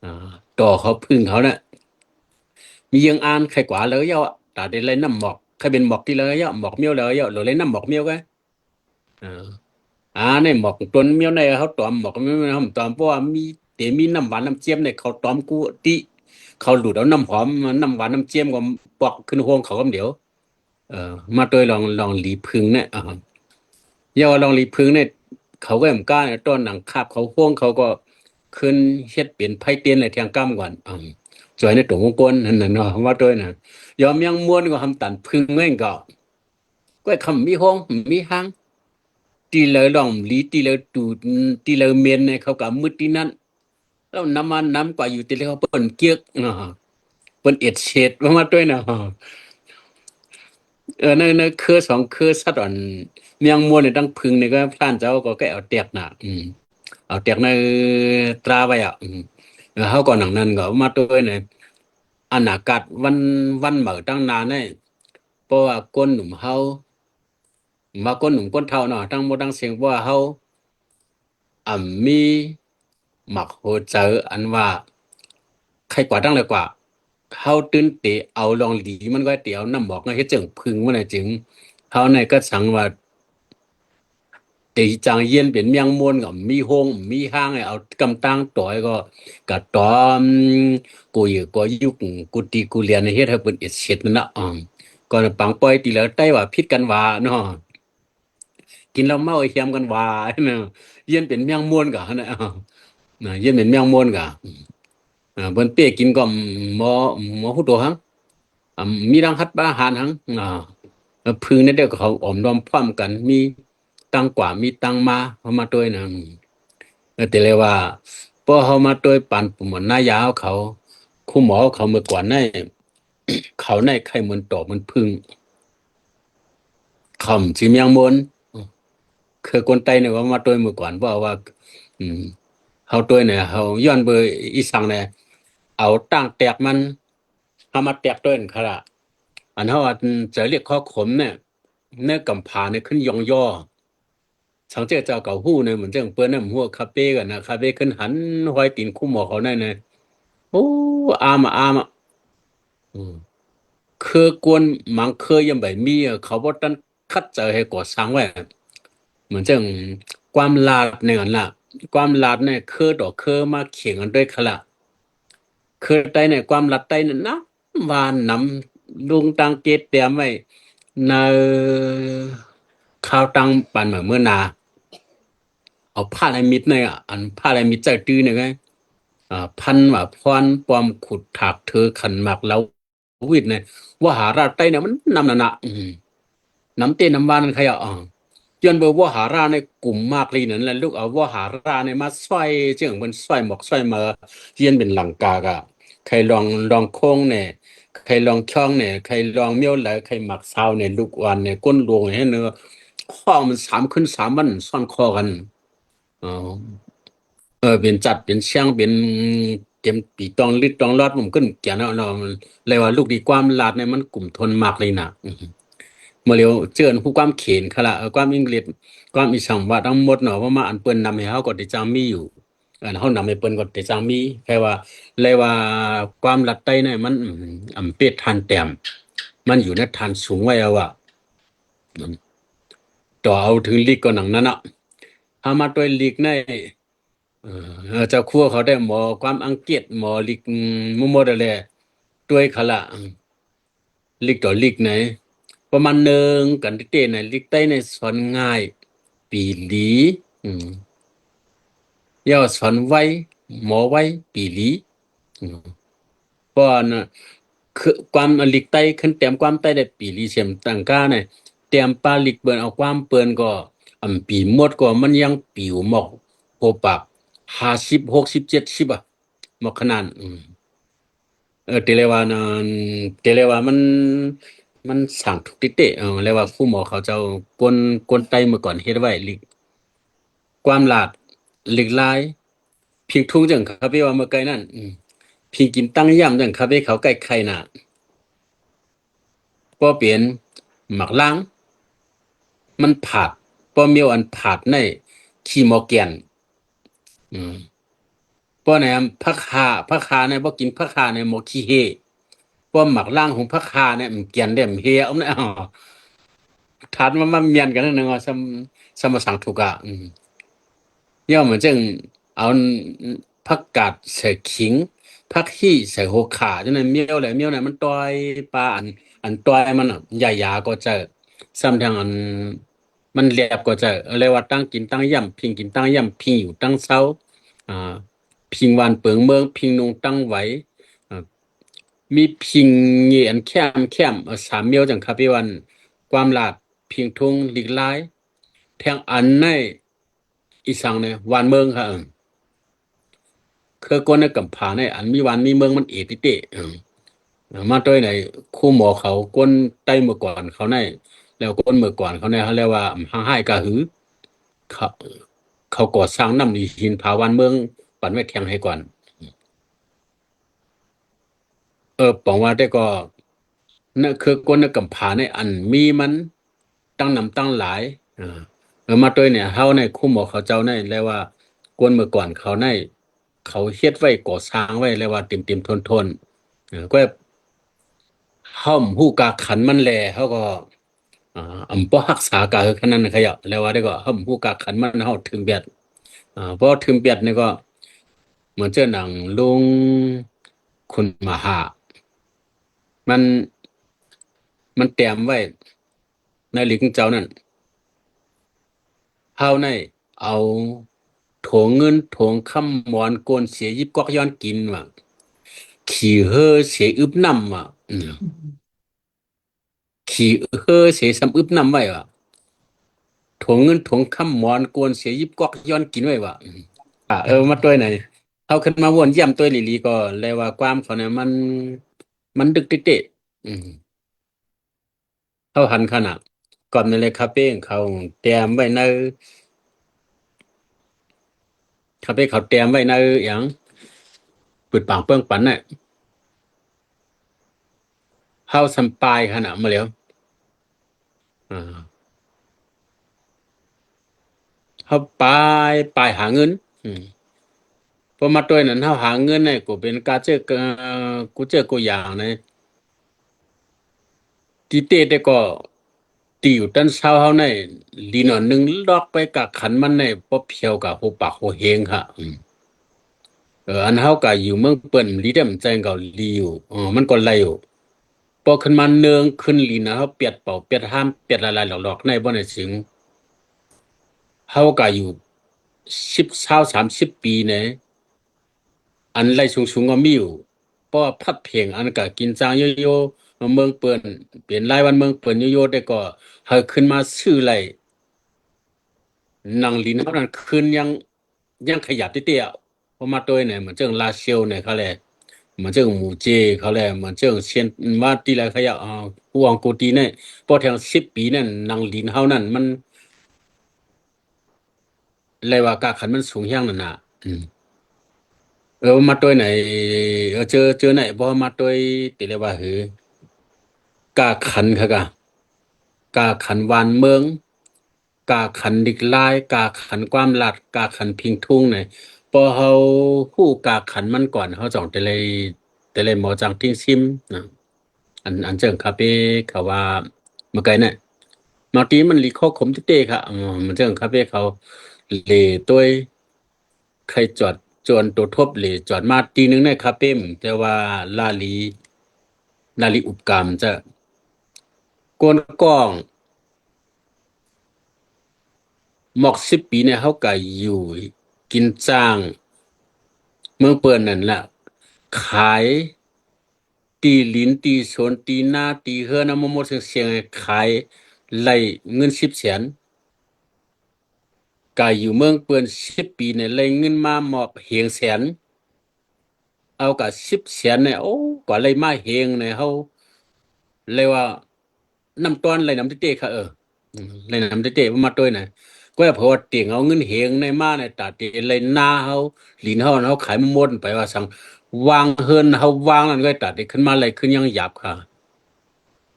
อ่าต่อเขาพึ่งเขาเนี่ยมียังอ่านใครกว่าเลยย่าแต่เดี๋ยวเลยน้ำหมอกใครเป็นหมอกที่เลยย่าหมอกเมียวเลยย่าหรือเลยน้ำหมอกเมียวกันอ่าในหมอกตนเมียวในเขาตอมหมอกไม่เขาตอมเพราะว่ามีเตมีน้ำหวานน้ำเจียมในเขาตอมกูติเขาหลุดเอาน้ำหอมน้ำหวานน้ำเจียมก็ปอกขึ้นห้องเขาก็เดี๋ยวเออมาตัวลองหลีพึ่งเนี่ยอย่าว่าลองหลีพึ่งเนี่ยเขาก็ยังกล้าเนี่ยต้นหนังคาบเขาห้องเขาก็ขึ้นเฮ็ดเป็นไพ่เตียนในเทียงก้ามก่อนจอยในตัววงกลนั่นน่ะเนาะว่าตัวน่ะยอมยังม้วนก็ทำตันพึ่งเงี้ยก็คำมีห้องมีห้าง ตีเลยลองลีตีเลยตูตีเลยเมียนเนี่ยเขากับมืดที่นั่นแล้วน้ำกว่าอยู่ตีเลยเขาเปิ่นเกียกเปิ่นเอ็ดเฉดมาด้วยนะในคือสองคือสัตว์อ่อนเมียงมัวเนี่ยตั้งพึงเนี่ยก็พลานเจ้าก็แกเอาเตียกน่ะเอาเตียกในตราไว้แล้วเขาก่อนหนังนั้นก็มาด้วยเนี่ยอนาคตวันเหมือตั้งนานเนี่ยเพราะว่าก้นหนุ่มเขามาก้นหนุ่มก้นเท่าเนาะตั้งโมตั้งเสียงว่าเขา มีหมักโหเจออันว่าใครกว่าตั้งเลยกว่าเขาตื่นเตะเอาลองดีมันก็เตียวน้ำบอกไงเฮ็ดจึงพึงมันไหนจึงเขาในก็สังว่าตีจางเย็นเป็นเมียงมวนกับมีห้องมีห้างไงเอากำตังต่อยก็กะตอมกูอยู่ก็ยุกกูตีกูเรียนในเฮ็ดให้เป็นเอ็ดเสร็จนั่นนะก่อนปังปอยตีแล้วไต้ว่าพิษกันว่าเนาะกินแล้วเมาไอ้เทียมกันว่าเนาะเย็นเป็นเมียงมวนกะนะเย็นเป็นเมียงมวนกะ เbên bia kín gom mò mò hút đồ hăng mi đang hát ba hàn hăngพึ่งนี่เด็กเขาอมรอมพร้อมกันมีตังกว่ามีตังมาเขามาด้วยนะแต่เลยว่าพอเขามาด้วยปั่นปุ่มหน้ายาวเขาคุณหมอเขาเมื่อก่อนในเขาในไข้เหมือนต่อมันพึ่งคำชิมยังมนคือคนไตเนี่ยว่ามาด้วยเมื่อก่อนเพราะว่าอืมเขาด้วยเนี่ยเขาย้อนเบอร์อีสังเนี่ยเอาตั้งแตกมัน เอามาแตกต้นขละอันเท่าอันจะเรียกข้อขมเนี่ยเนื้อกำผาเนี่ยขึ้นยองย่อสังเจเจ้าเก่าหู้เนี่ยเหมือนเจ้าเปิ้นเนี่ยหัวคาเฟ่กันนะคาเฟ่ขึ้นหันห้อยตีนคู่หมอเขาได้เนี่ยโอ้อามอืมคือกวนมังเคยยังแบบมีเขาบอกตั้นคัดเจอให้ก่อสร้างไว้เหมือนเจ้าความลาดเนี่ยกันล่ะความลาดเนี่ยคือต่อคือมาเขียงกันด้วยขละ คือไตในความลัดไตนั่นนะวานนำลุงตังเกตเตรียมไว้ในข้าวตังปันเหมือนเมื่อนาเอาผ้าลายมิดเนี่ยอันผ้าลายมิดใจตื้อเนี่ยไงพันว่าพรปอมขุดถากเธอขันหมากแล้ววิดเนี่ยว่าหาราไตเนี่ยมันนำนะน้ำเต้นน้ำวานใครย้อนเบอร์ว่าหาราในกลุ่มมากเลยนั่นแหละลูกเอาว่าหาราในมาสร้อยเจียงเป็นสร้อยหมอกสร้อยมาเยียนเป็นหลังกากะใครลองโค้งเนี่ยใครลองช่องเนี่ยใครลองเมี้ยวไหลใครหมักซาวเนี่ยลูกวันเนี่ยก้นรวงให้เนื้อข้อมันสามขึ้นสามวันซ่อนคอกันอ๋อเป็นจัดเป็นเชียงเป็นเต็มปีตองลิดตองรอดผมขึ้นแกนเนาะเลยว่าลูกดีความลาดเนี่ยมันกลุ่มทนมากเลยนะ เมื่อเร็วเจอผู้ความเขียนขละความอังกฤษความอีสังว่าทั้งหมดเนาะว่ามาอันเปิ้นนำให้เขาก็ได้จังมีอยู่อันเขานำให้เปิ้นก็ได้จังมีแค่ว่าเลยว่าความลัดไตเนี่ยมันเป็ดทานแต้มมันอยู่ในทานสูงไว้เอาว่าต่อเอาถึงลีกก็หนังนั้นอ่ะถ้ามาตัวลีกใน เจ้าครัวเขาได้หมอความอังกฤษหมอลิกมุมดอะไรด้วยเขาละลิกต่อลิกไหนประมาณหนึ่งกันที่เต้ไหนลิกใต้ในสอนง่ายปีหลีอืมย่อสอนไว้หมอไว้ปีหลีอืมเพราะน่ะคือความลิกใต้ขึ้นเต็มความใต้ได้ปีหลีเสียมต่างก้าเนี่ยเต็มปลาลิกเปินเอาความเปินก็ปีหมดก็มันยังปิวหมอกโอปาก506070อ่ะหมอกขนาดเตเลวานันเตเลวามันสั่งทุกติเตะเรียกว่าผู้หมอเขาเจ้ากวนไตเมื่อก่อนเฮ็ดไว้ลิกความหลาดหลีกลายเพียงทุ่งจังครับพี่ว่าเมื่อไกลนั่นเพียงกินตั้งย่ำจังครับพี่เขาใกล้ไข่น่ะพอเปลี่ยนหมักล้างมันผาดพอเมียวอันผาดในขี้หมอแกนอืมพอไหนผักคาในบ่กินผักคาในหมอขี้เฮพอหมักล้างของผักคาเนี่ยมันเกียนเด้มเฮเอาเนี่ยถาดมันเมียนกันนั่นนึงว่าซัมมาสังทุกะย่อเหมือนจังเอาผักกาดใส่ขิงผักขี้ใส่โหข่าจังนั้นเมียวแหละเมียวไหนมันตอยปลาอันตอยมันใหญ่ยาก็เจอซ้ำทางอันมันเรียบก็เจอเรียกว่าตั้งกินตั้งย่ำพิงกินตั้งย่ำพิงอยู่ตั้งเช้าอ่าพิงวานเปิงเมืองพิงนงตั้งไหวอ่ามีพิงเงียนแคมสามเมียวจังครับพี่วันความหลาดพิงทุ่งหลีกลายแทงอันในอีสังเนี่ยวานเมืองค่ะคือคนในกำผาในอันมีวานมีเมืองมันเอติเตะมาตัวไหนคู่หมอเขาก้นใต้เมื่อก่อนเขาในแล้วก้นเมื่อก่อนเขาในเขาเรียกว่าห้างไห้กะหือเขาเขาก่อสร้างน้ำดีหินผาวันเมืองปันไว้แทงให้ก่อนปองว่าได้ก็นั่นคือก้นในกำผาในอันมีมันตั้งนำตั้งหลายอ่ามาตัวเนี่ยเฮาในคู่หมอเขาเจ้าในเรียกว่าก้นเมื่อก่อนเขาในเขาเฮ็ดไว้ก่อสร้างไว้เรียกว่าเต็มทนก็ห้อมฮู้กาขันมันแลเขาก็ อ่าบ่รักษากะคือขนาดนั้นขยะแล้วว่าได้ก็เฮาผู้กักขันมันเฮาถึงเบียดพอถึงเบียดนี่ก็เหมือนเจ้าหนังลุงคุณมหามันมันแต้มไว้ในหลิงเจ้านั่นเฮาในเอาโถงเงินโถงคำหมอนโกนเสียยิบกอกย้อนกินว่ะขี่เฮ่อเสียอึบนำว่ะขี่เฮ่อเสียซ้ำอึบนำไว้ว่ะโถงเงินโถงคำหมอนโกนเสียยิบกอกย้อนกินไว้ว่ะ มาตัวไหนเขาขึ้นมาวนเยี่ยมตัวหลีๆก็เลยว่าความเขาเนี่ยมันดึกติเตะอืมเขาหันขนาดก่อนในเลยคาเป้งเขาเตรียมไว้ในคาเป้เขาเตรียมไว้ในอย่างปืดปางเปื้องปันน่ะเขาสัมปายขนาดมาแล้วอ่าเขาปายหาเงินอืมพอมาตัวนั้นเขาหาเงินเนี่ยกูเป็นกาเจอกูเจอกูอย่างเนี่ยตีเตะแต่ก็ตีอยู่ตันเช้าเขาในลีหน่อยหนึ่งลอกไปกับขันมันในพอเพียวกับหัวปากหัวเฮงค่ะอันเฮาก็อยู่เมืองเปิ้นลีเดมใจเก่าลีอยู่มันก็ไล่อยู่พอขึ้นมาเนืองขึ้นลีนะเฮาเปียดเป่าเปียดห้ามเปียดหลายๆหลอกๆในบ่ได้สิงเฮาก็อยู่10 20 30ปีเนี่ยอันไล่สูงๆก็มีอยู่เพราะว่าพัดเพลงอันก็กินจางโยโย่เมืองเปิ้นเปลี่ยนรายวันเมืองเปิ้นโยโย่ได้ก็เฮาขึ้นมาซื้อไล่นางลีนเฮานั้นคืนยังขยับเตี้ยๆพอมาตัวเนี่ยเหมือนเจิงลาเซียวเนี่ยเขาแล เหมือนเจ้าหมูเจเขาแหละเหมือนเจ้าเชียนว่าตีไรเขาอยากห่วงกูตีเนี่ยพอแทง10 ปีนั่นนางลินเฮานั่นมันเลยว่ากาขันมันสูงแห้งนั่นน่ะอืมมาตัวไหนเจอไหนบ่มาตัวติเลยว่าหือกาขันค่ะกาขันวานเมืองกาขันดิกลายกาขันความลัดกาขันพิงทุ่งเนี่ยพอเฮาฮู้กาขันมันก่อนเฮาจ้องแต่เลยหมอจังทิ้งซิมนะ อันเจิงคาเป้เขาว่าเมื่อไกลเนี่ยมาตีมันลีข้อขมที่เต้ค่ะมันเจิงคาเป้เขาเลตัวย ใครจอดจวนตัวทบเลยจอดมาตีหนึงในคาเป้มแต่ว่าลาลีลาลีอุปกรรมจะกวนกล้องหมอก10 ปีเนี่ยเขาก็อยู่กินจ้างเมืองเปิ้นนั่นแหละขายตีลิ้นตีสนตีหน้าตีเฮือนำมาหมดเสียงๆขายไล่เงิน10 แสนก็อยู่เมืองเปิ้น10 ปีเนี่ยไล่เงินมาหมอบเฮียงแสนเอากับ10 แสนเนี่ยโอ้ก็ไล่มาเฮงเนี่ยเขาเลยว่าน้ำต้นไล่น้ำเต้ๆค่ะไล่น้ำเต้ๆมาตัวน่ะก็เพราะว่าเตียงเอาเงินเฮงในมาในตาเตไล่หน้าเขาหลินเขาขายมันหมดไปว่าสั่งวางเฮินเขาวางนั่นก็ตาเตขึ้นมาไล่ขึ้นยังหยาบค่ะ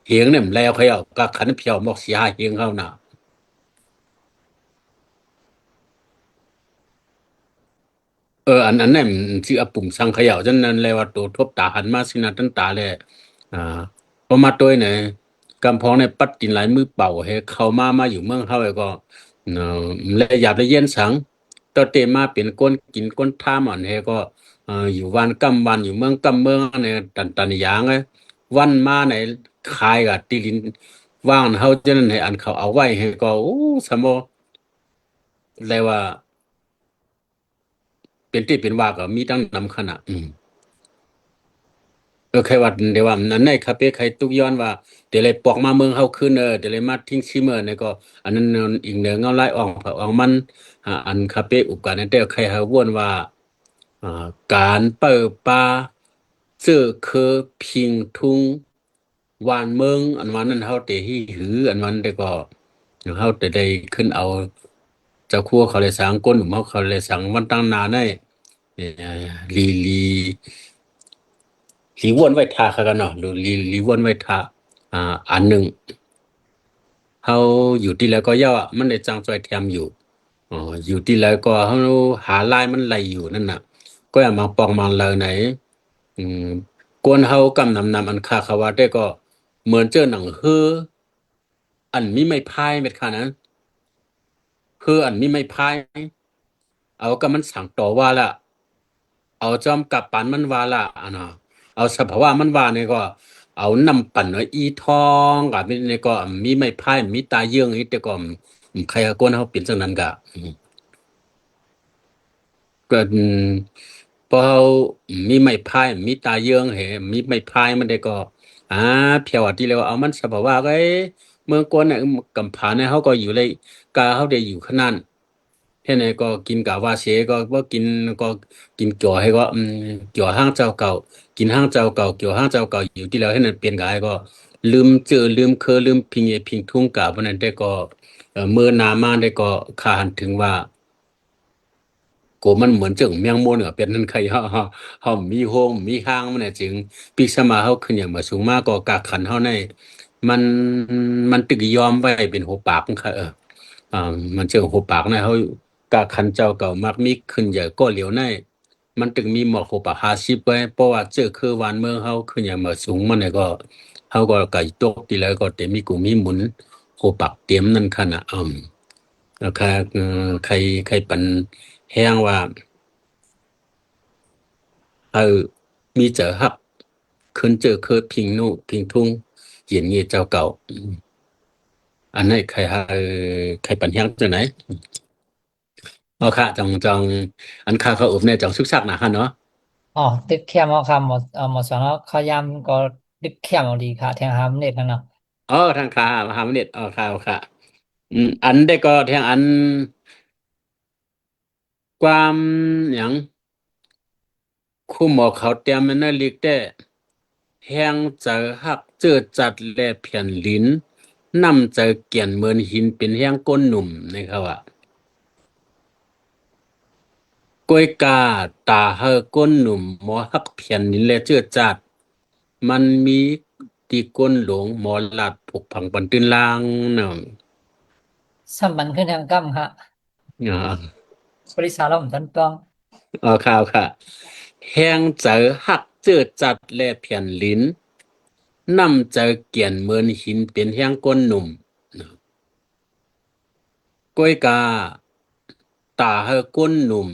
เฮงเนี่ยมันแล้วเขาเอาก็ขันเพียวบอกเสียหายเฮงเขาน่ะ อันนั้นมันชื่ออปุ่มสังเขย่าจันนั้นเลยว่าตัวทบตาหันมาสินะตั้งตาเลยอ่าพอมาตัวเนี่ยกำพองในปัดกินหลายมือเป่าให้เข้ามาอยู่เมืองเขาไอ้ก็เนาะเลยอยากได้เย็นสังต่อเตมาเป็นก้นกินก้นท่าหมอนให้ก็อยู่วันกำวันอยู่เมืองกำเมืองในตันยางไงวันมาในคายกับตีลินว่างเขาจะนั่นให้อันเขาเอาไว้ให้ก็โอ้สมโภเลยว่าเป็นที่เป็นว่าก็มีตั้งนำขนาดใครว่าเดี๋ยวว่านั้นในคาเฟ่ใครตุกย้อนว่าเดี๋ยวเลยปอกมาเมืองเฮาขึ้นเดี๋ยวเลยมาทิ้งชิเมอร์เนี่ยก็อันนั้นอีกเนือเงาไล่ออกออกมันอันคาเฟ่อุปการณ์แต่ใครเฮาวนว่าอ่าการเปิดป่าเสื้อคือพิงทุงวานเมืองอันวันนั้นเฮาเตฮีหืออันวันแต่ก็เฮาแต่ได้ขึ้นเอาเจ้าครัวเขาเลยสังก้นหนุ่มเขาเลยสังวันตั้งนานได้เอ่อลีลีวนไว้ทาเขากันเนาะหรือลีวนไว้ทาอ่าอันหนึ่งเขาอยู่ที่แล้วก็ย่อมันได้จังจอยเทียมอยู่อ๋ออยู่ที่แล้วก็เขาหาลายมันไหลอยู่นั่นน่ะก็อย่ามาปองมาเลยไหนอืมกวนเฮากำนำอันคาเขาว่าได้ก็เหมือนเจอหนังเฮออันมีไม่พายเม็ดค่ะนั้นเฮออันมีไม่พายเอาก็มันสั่งต่อว่าละ เอาจอมกับปันมันว่าละอ่ะเนาะเอาสภาวะมันว่าเนี่ยก็เอานำปั่นเอาอีทองกับนี่ก็มีไม้พายมีตาเยื่องอีแต่ก็ใครก็คนเขาเปลี่ยนจังนั้นกะก็พอเขามีไม้พายมีตาเยื่องเหมีไม้พายมันได้ก็อ่าเพียวที่เรียกว่าเอามันสภาวะก็เมืองกวนเนี่ยกำผาเนี่ยเขาก็อยู่เลยกาเขาได้อยู่ขนาด เท่านี้ก็กินกะว่าเสก็ว่ากินก็กินจ่อให้ก็จ่อห้างเจ้าเก่ากินห้างเจ้าเก่าเกี่ยวห้างเจ้าเก่าอยู่ที่แล้วให้นั้นเปลี่ยนกายก็ลืมเจอลืมเคอลืมพิงเอพิงทุ่งกะเพราะนั้นได้ก็เมื่อนามาได้ก็คาหันถึงว่าโกมันเหมือนจึงเมียงมนเป็นนั่นใครเฮามีโฮงมีห้างมันน่ะจึงปีสมาเฮาขึ้นอย่างมาสูงมากก็กากขันเฮาในมันมันตึกยอมไว้เป็นหัวปากค่ะอ่ามันเจอหัวปากนะเขากาคันเจ้าเก่ามักมีขึ้นใหญ่ก็เหลียวในมันตึงมีหมอกหัวปาก50ไว้เพราะว่าเจอคือวานเมืองเขาขึ้นอย่างมาสูงมันเนี่ยก็เขาก็ไก่ตกทีแล้วก็เต็มมีกูมีหมุนหัวปากเตรียมนั่นขนาดแล้วใครปันแห้งว่าเออมีเจอฮับขึ้นเจอคือพิงนู่พิงทุ่งเหยียนเงี้ยเจ้าเก่าอันนี้ใครปันแห้งจังไหน ค่ะจังอันค่าเขาอบเนี่ยจังซึกซักนะฮะเนาะอ๋อติดเข้มเอาคำหมดสองแล้วเขายำก็ติดเข้มเอาดีค่ะแทงหามเน็ตนั่นเนาะทางค่ามหาวิทยาลัยค่ะอันได้ก็ทางอันความอย่างคู่หมอเขาเตรียมมันน่ะลิกแต่แหงเจอฮักเจอจัดแลเพียนลิ้นนำเจอเกี่ยนเหมือนหินเป็นแหงก้นหนุ่มนะครับว่าก้อยกาตาเฮอก้นหนุ่มหมอฮักเพียนลิ้นและเจอจัดมันมีตีก้นหลงหมอหลัดผกผังปันตื้นลางเนาะ สัมพันธ์ขึ้นทางกั้มค่ะอ๋อบริษัทเราเหมือนต้นต้องค่ะแหงเจอหักเจอจัดและเพียนลิ้นนำเจอเกี่ยนเหมือนหินเป็นแหงก้นหนุ่มก้อยกาตาเฮอก้นหนุ่ม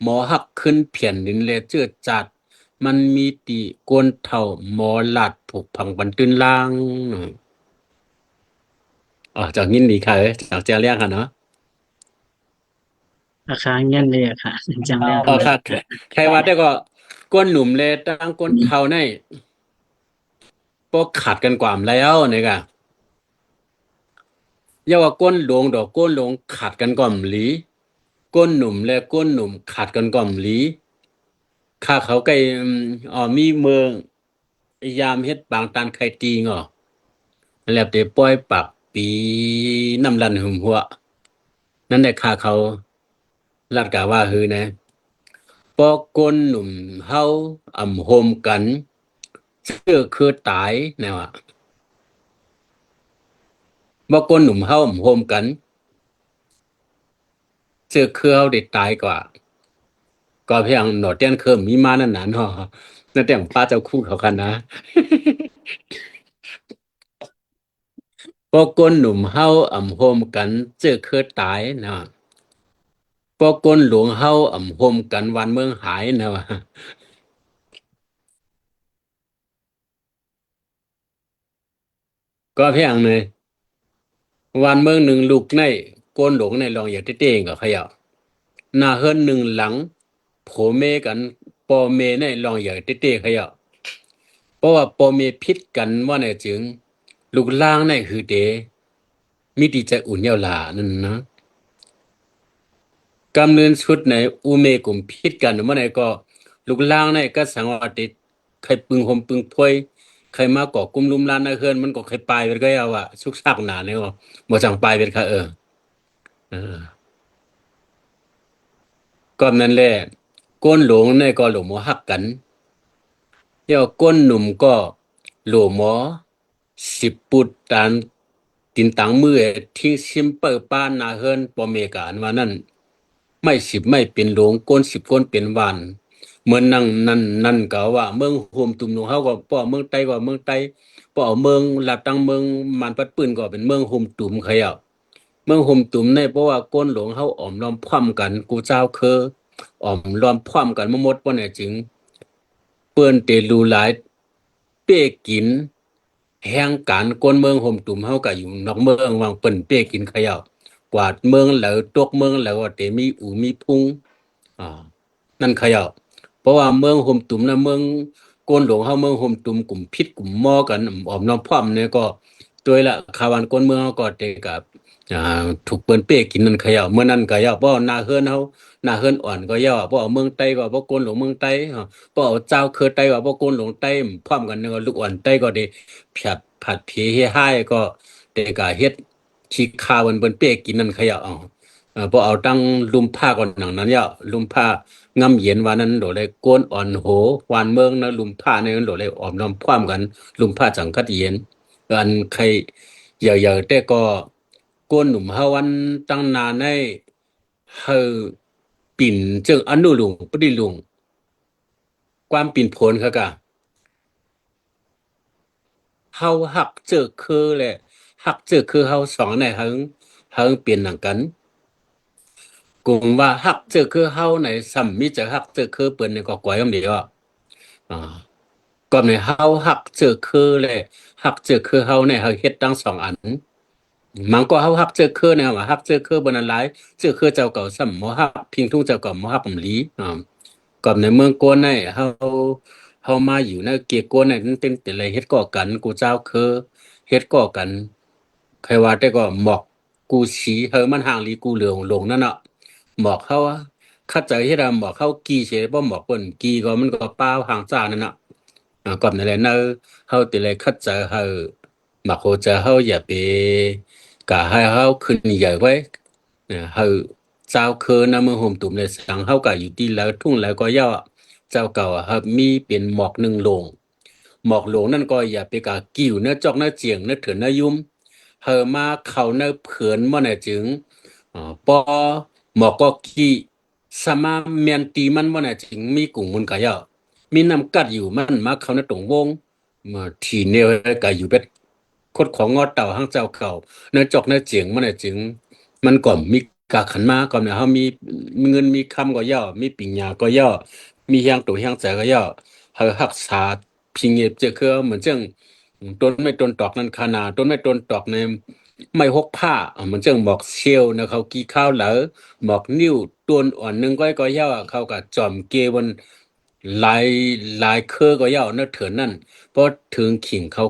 หมอหักขึ้นเพียนดินแลเจือจัดมันมีตีกวนเท่าหมอหลัดผูกพังบันตื้นล่างอ๋อจากยินดีค่ะจากเจ้าเรียกค่ะเนาะ ราคาเงี้ยเลยอะค่ะจังเลี้ยงอ๋อกันเลยค่ะใครว่าแต่ก็ก้นหนุ่มเลยตั้งก้นเท่าในพวกขาดกันกว่าแล้วเนี่ยกะอย่าว่าก้นหลวงดอกก้นหลวงขาดกันก่อมหลีก้นหนุ่มและก้นหนุ่มขาดกันก่อมหลีข้าเขาไกอ๋อมีเมืองยามเฮ็ดบางตันไข่ตีงอแล้วแต่ปล่อยปากปีน้ำลันหึมหัวนั่นแหละข้าเขาลัดกะว่าฮือนะปอก้นหนุ่มเฮาโฮมกันเชื่อคือตายแนวอะบ่ก้นหนุ่มเฮาโฮมกันเชื่อคือเฮาได้ตายกว่าก็เพียงหนอเตียนเคิมมีมานั่นน่ะเนาะนั่นแต่งป้าเจ้าคู่เขากันนะปอก้นหนุ่มเฮาโฮมกันเชื่อคือตายเนาะปอก้นหลวงเฮาโฮมกันวันเมืองหายนะวะก็เพียงเลยวันเมืองหนึ่งลูกในก้นหลวงในลองอย่าเต้ๆกับเขาเขย่าหน้าเฮิรนหนึ่งหลังโผเมกันปอเมในลองอย่าเต้ๆเขาเขย่าเพราะว่าปอเมพิษกันว่าในจึงลูกล่างในคือเดมิติใจอุ่นเยาวลานั่นนะกำเนิดชุดในอุเมกลุ่มพิษกันว่าในก็ลูกล่างในก็สังวาติใครปึงหมปึงพวยใครมาก่อกุมลุมลานในเฮือนมันก็ใครปลายไปก็เอาอะสุกซักหนาเนี่ยก็บ่จังปลายเป็นค่ะเออก็นั่นแหละก้นหลวงในก็หลวงหมอฮักกันเดี๋ยวก้นหนุ่มก็หลวงหมอสิบปุตตานตินตังมือทิ้งซิมเปอร์ป้านนาเฮิรนปอเมกานว่านั่นไม่สิบไม่เป็นหลวงก้นสิบก้นเป็นวันเหมือนนั่นก็ว่าเมืองโฮมตุ่มหนูเฮาก็ป้อเมืองไต้ก็เมืองไต้ป้อเมืองลาดตังเมืองมันปัดปืนก็เป็นเมืองโฮมตุ่มเขาอ่ะ เมืองห่มตุ่มในเพราะว่าก้นหลวงเฮาอ้อมล้อมพร้อมกันกูเจ้าคืออ้อมล้อมพร้อมกันมาหมดบ่แน่จริงเปิ้นเตรูหลายเป้กินแห่งการก้นเมืองห่มตุ่มเฮาก็อยู่นอกเมืองวางเปิ้นเป้กินเขย่ากวาดเมืองแล้วตกเมืองแล้วว่าเตมีอูมีพุงอ่านั่นเขย่าเพราะว่าเมืองห่มตุ่มนะเมืองก้นหลวงเฮาเมืองห่มตุ่มกลุ่มพิษกลุ่มหม้อกันอ้อมล้อมพร้อมเนี่ยก็โดยละคาวันก้นเมืองเฮาก็เตกับอ่าถูกเปิ้นเป้กินนั่นเขย่าเมื่อนั้นก็ย่าเพราะหน้าเฮือนเฮาหน้าเฮือนอ่อนก็ย่าเพราะเอาเมืองไต้ก็เพราะก้นหลวงเมืองไต้ก็เอาเจ้าเคอไต้ก็เพราะก้นหลวงไต้พร้อมกันเนี่ยก็ลูกอ่อนไต้ก็ได้ผัดเพีเฮให้ก็แต่ก็เฮ็ดขี้คาวันเปิ้นเป้กินนั่นเขย่าเอาพอเอาตั้งลุมผ้าก่อนหนังนั้นย่าลุมผ้างำเย็นวันนั้นโดดเลยก้นอ่อนโหวานเมืองนะลุมผ้าในนั้นโดดเลยออมน้ำพร้อมกันลุมผ้าจังคัดเย็นอันใครอย่าแต่ก็ก้นหนุ่มเฮาวันตั้งนานในเฮาปิ่นจึงอนุลุงปดิลุงความปิ่นโผลเขากะเฮาฮักเจอคือแหละฮักเจอคือเฮาสองในเฮาเปลี่ยนหนังกันกลุ่มว่าฮักเจอคือเฮาในซ้ำมีจะฮักเจอคือเปิ้นนี่ก็ก่อยคำเดียวอ่าก็ในเฮาฮักเจอคือแหละฮักเจอคือเฮาในเฮาเฮ็ดทั้งสองอัน มันก็เฮาฮักเจอคือเนี่ยว่าฮักเจอคือบ่นั้นหลายเจอคือเจ้าเก่าซ้ำบ่ฮักพิงทุ่งเจ้าเก่าบ่ฮักปำลีก็ในเมืองโกนในเฮามาอยู่ในเกียโกนในนั้นเป็นแต่ละเฮ็ดก่อกันกูเจ้าคือเฮ็ดก่อกันใครว่าแต่ก็หมอกกูสีเฮามันห่างลีกูเหลืองลงนั่นน่ะหมอกเขาอะเข้าใจที่เราหมอกเขากีเฉยบ่หมอกเปิ้นกีก็มันก็เปล่าห่างจ้านั่นน่ะก็นั่นแหละเนอะเฮาแต่ละเข้าใจเฮามาโคจะเฮาอย่าไป cả hai hao khinh giờ quay hao sao khơ nam mơ hồn tụm này sáng hao cảอยู่ที่แล้วทุ่งแล้วก็ย่อเจ้าเก่าครับมีเป็นหมอกหนึ่งโหลงหมอกโหลงนั่นก็อย่าไปกะกิ่วเนื้อจอกเนื้อเจียงเนื้อเถื่อนเนื้อยุ่มเฮอมาเขาเนื้อเผือนมั่เนี่ยจึงปอหมอกก็กี่สมาเมียนตีมันมั่เนี่ยจึงมีกลุ่มมันก็ย่อมีน้ำกัดอยู่มันมาเขาเนื้อตรงวงมาทีเนียวก็อยู่เป็นคดของงอเต่าห้างเจ้าเก่า เนื้อจอกเนื้อเจียงมันน่ะจึงมันก่อมมี กะขันมาก่อนเนี่ยเฮามีเงินมีคำก็ย่อมีปิญญาก็ย่อมีเฮียงตู่เฮียงใจก็ย่อเฮารักษาพิงเงบเจอคือเหมือนจังต้นไม้ต้นตอกนั้นขนาดต้นไม้ต้นตอกในไม่หกผ้าเหมือนจังหมอกเชียวนะเขากี่ข้าวเหลอหมอกนิ้วต้นอ่อนหนึงก็ย่อเขาก็จอมเกบนลายลายเครือก็ย่อเนื้อเถือนนั่นพอถึงขิงเขา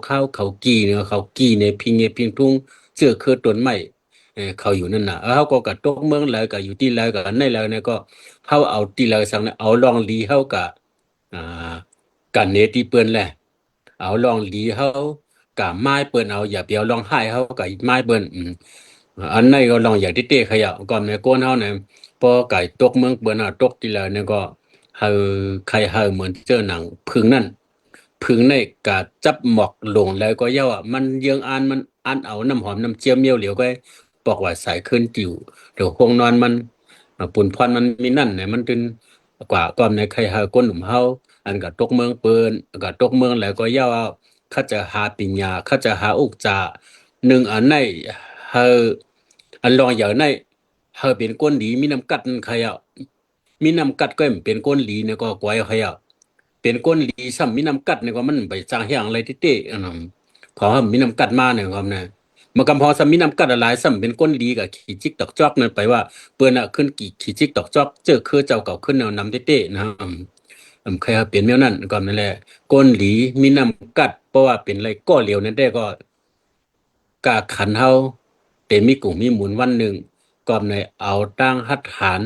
กี่เนาะเขากี่ในพิงเงพิงทุ่งเจอคือต้นไม้ เขาอยู่นั่นน่ะเขาก็กะตกเมืองแล้วก็อยู่ที่แล้วก็ในแล้วเนี่ยก็เขาเอาที่แล้วสังเนี่ยเอาลองลีเขากะอ่ากันเนที่เปิ้นแหละเอาลองลีเขากะไม้เปิ้นเอาอย่าไปเอาลองไห้เขากะไม้เปิ้นอันไหนก็ลองอย่างที่เต้ขยะก่อนในก้นเขาเนี่ยพอไก่ตกเมืองเปิ้นตกที่แล้วเนี่ยก็เฮาใครเฮาเหมือนเจอหนังพึ่งนั่นพึ่งในกะจับหมอกลงแล้วก็เย้ามันเยืองอันมันอันเอาน้ำหอมน้ำเจียวเมียวเหลียวก็ บอกว่าสายขึ้นติวเดี๋ยวห้องนอนมันปุ่นพรมันมีนั่นเนี่ยมันเป็นกว่าก่อนในใครหาก้นหนุ่มเฮาอันก็ตกเมืองเปิ้นก็ตกเมืองแล้วก็ย่าว่าเขาจะหาปิญญาเขาจะหาอุกจาหนึ่งอันในเฮาอันรองอย่างในเฮาเป็นก้นดีมีน้ำกัดใครอ่ะมีน้ำกัดก็เป็นก้นหลีเนี่ยก็กวยใครอ่ะเป็นก้นหลีซ้ำมีน้ำกัดเนี่ยก็มันไปจางเฮียงอะไรที่เต้อันนั้นขอให้มีน้ำกัดมาเนี่ยครับเนี่ย มันกำพอสมินำกัดหลายซ้ำเป็นก้นดีกับขีจิกตอกจอกนั่นไปว่าเปิ้นน่ะขึ้นกี่ขีจิกตอกจอกเจอคือเจ้าเก่าขึ้นแนวนำเต้ๆนะใครเอาเปลี่ยนแนวนั้นก็นั่นแหละก้นหลีมีน้ำกัดเพราะว่าเป็นอะไรก็เหลียวนั่นได้ก็กาขันเฮาเป็นมีกลุ่มมีหมุนวันหนึ่งก็ในเอาตั้งหัตถาน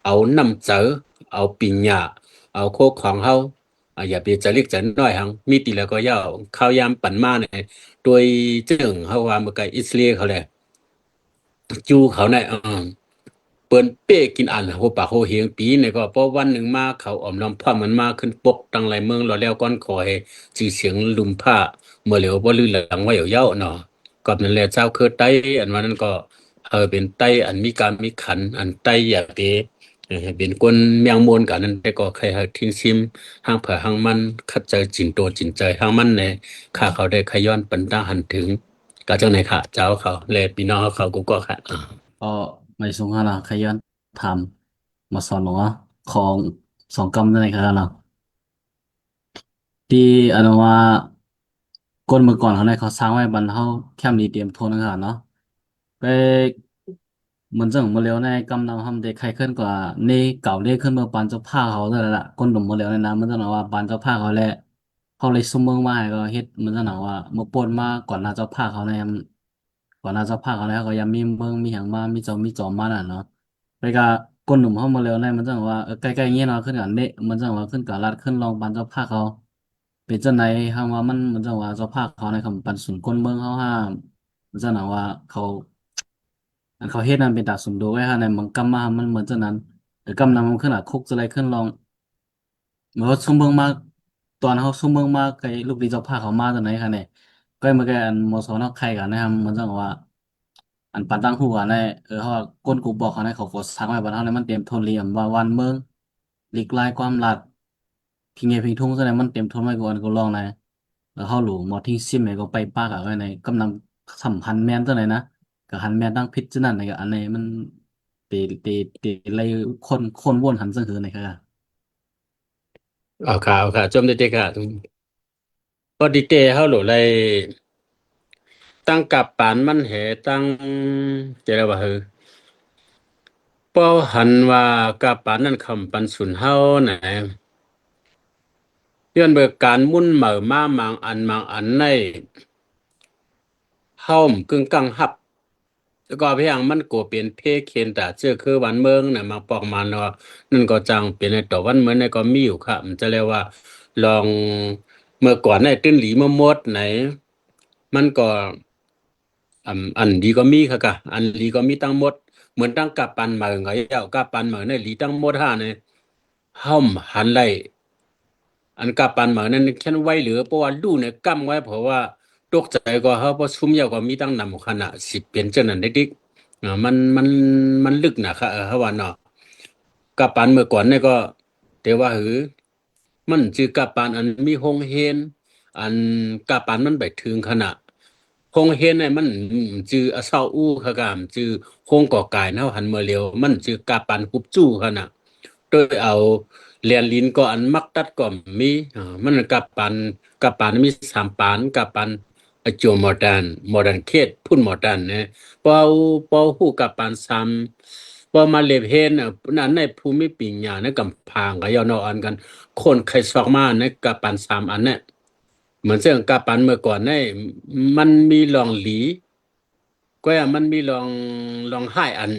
เอาน้ำเจอเอาปิญญาเอาโคกของเฮาอย่าไปจะเรียกจะน้อยหังมีติแล้วก็ย่าข้าวยามปั่นมาเนี่ย โดยเจิงเขาว่าเมื่อไกอิสราเอลเขาแหละจูเขาในเปิ้นเป้กินอันโหปากโหเฮียงปีเนี่ยก็เพราะวันหนึ่งมาเขาออมน้ำผ้ามันมาขึ้นปกตั้งหลายเมืองรอแล้วก้อนคอยจีเสียงลุมผ้าเมื่อเหลียวบ่ลือหลังไว้เยาวๆเนาะก็นั่นแหละเจ้าคือไต้อันวันนั้นก็เป็นไต้อันมีการมีขันอันไต้อย่าไปเป็นคนเมียงมวลกันนั้นแต่ก็ใครหาทิ้งซิมห้างเผอห้างมันคัดใจจินโตจินใจห้างมันเนี่ยข้าเขาได้ขย้อนปันตาหันถึงก็จังไหนค่ะเจ้าเขาแลพี่น้องเขากูก็ค่ะก็ไม่สงหาละขย้อนถามมาสอนหลวงอ่ะของสองกรรมนั่นเองครับเนาะที่อนุว่าคนเมื่อก่อนเขาเนี่ยเขาสร้างไว้บรรเทาแคมป์ดีเตรียมโทนนะครับเนาะไปเหมือนจังมาเร็วในกำนำทำเด็กใครขึ้นกว่านี่เก่าเรียกขึ้นมาปานเจ้าผ้าเขาแต่ละคนหนุ่มมาเร็วในน้ำมันจะหนาว่าปานเจ้าผ้าเขาแหละเขาเลยซุ่มเมืองมาให้ก็เฮ็ดมันจะหนาว่าเมื่อปนมาก่อนหน้าเจ้าผ้าเขาในก่อนหน้าเจ้าผ้าเขาแล้วก็ยังมีเมืองมีอย่างมามีเจ้ามีจอมมาน่ะเนาะ ไปก็ก้นหนุ่มเข้ามาเร็วในมันจังว่าใกล้ๆเงี้ยเนาะขึ้นกันเดะมันจังว่าขึ้นกับรัดขึ้นรองปันเจ้าภาคเขาเป็นจังไหนห้างว่ามันจังว่าเจ้าภาคเขาในคำปันสุนก้นเมืองเขาห้ามมันจังหนาว่าเขาอันเขาเฮ็ดนั้นเป็นตาสุนโดไว้ฮะในเมืองกำมามันเหมือนจังนั้นแต่กำนำมันขึ้นอ่ะคุกจะไรขึ้นรองเหมือนว่าซุ่มเมืองมากตอนเขาซุ่มเมืองมากไอ้ลูกดีเจ้าภาคเขามาจังไหนคะเนี่ยก็มาแกอันมอสอนอกใครกันนะครับมันจังว่า อันปันตั้งหัวในเขาว่าก้นกูบอกเขาในเขาโฟสทักไว้บนเท่านั้นมันเตรียมโทนเหลี่ยมว่าวันเมืองหลีกลายความลัดพิงเงพิงทุ่งซะไหนมันเตรียมโทนไว้ก่อนกูลองในแล้วเขาหลูหมอทิ้งซิมไห้ก็ไปปากอะไว้ในกำนำสัมพันธ์แมนตัวไหนนะกับหันแมนตั้งพิษจะนั่นในกับอันในมันตีอะไรคนวนหันซึ่งคือในครับเอาค่ะจมเด็กๆค่ะพอดีเตเฮาโหลเลยตั้งกับปานมันเหตั้งจะได้ว่าป้อหันว่ากับปานนั้นคำปันสุนเฮาไหนย้อนเบิกการมุ่นเหม่อมาบางอันในเฮามกึ่งกังหับแล้วก็เพียงมันก็เป็นเพเคนแต่เชื่อคือวันเมืองน่ะมาปอกมันว่านั่นก็จังเป็นในต่อวันเมืองในก็มีอยู่ครับมันจะเรียกว่าลองเมื่อก่อนในตื้นหลีมะมดไหนมันก็อันดีก็มีค่ะกะอันดีก็มีตั้งหมดเหมือนตั้งกับปันเหมือนไงเจ้ากับปันเหมือนในหลีตั้งหมดห้าเนี่ยห้อมหันไลอันกับปันเหมือนนั้นแค่ไว้เหลือเพราะว่าดูเนี่ยกั้มไว้เพราะว่าตกใจก็เขาเพราะชุมเยาก็มีตั้งนำขนาดสิบเป็นเจ้านั้นเด็กๆมันลึกนะคะเขาว่าเนาะกับปันเมื่อก่อนเนี่ยก็แต่ว่ามันจือกับปันอันมีฮงเฮนอันกับปันมันไปถึงขนาด งเฮนเนี่ยมันจืออเศร้าอู้เขากามจือคงก่อกายเฮาหันมาเร็วมันจือกาปันคุบจู้เขาน่ะโดยเอาเรียนลิ้นก็อันมักตัดก็มีมันกาปันมี3ปานกาปันอโจโมเดิร์นเคสพุ่นโมเดิร์นเนี่ยเปาฮู้กาปัน3พอมาเลบเฮนน่ะนั้นในภูมิปัญญาในกำพางก็ยอนออันกันคนใครซอกมาในกาปัน3อันเนี่ยเหมือนเรื่องกาปันเมื่อก่อนเนี่ยมันมีลองหลีก็มันมีลองไห้อัน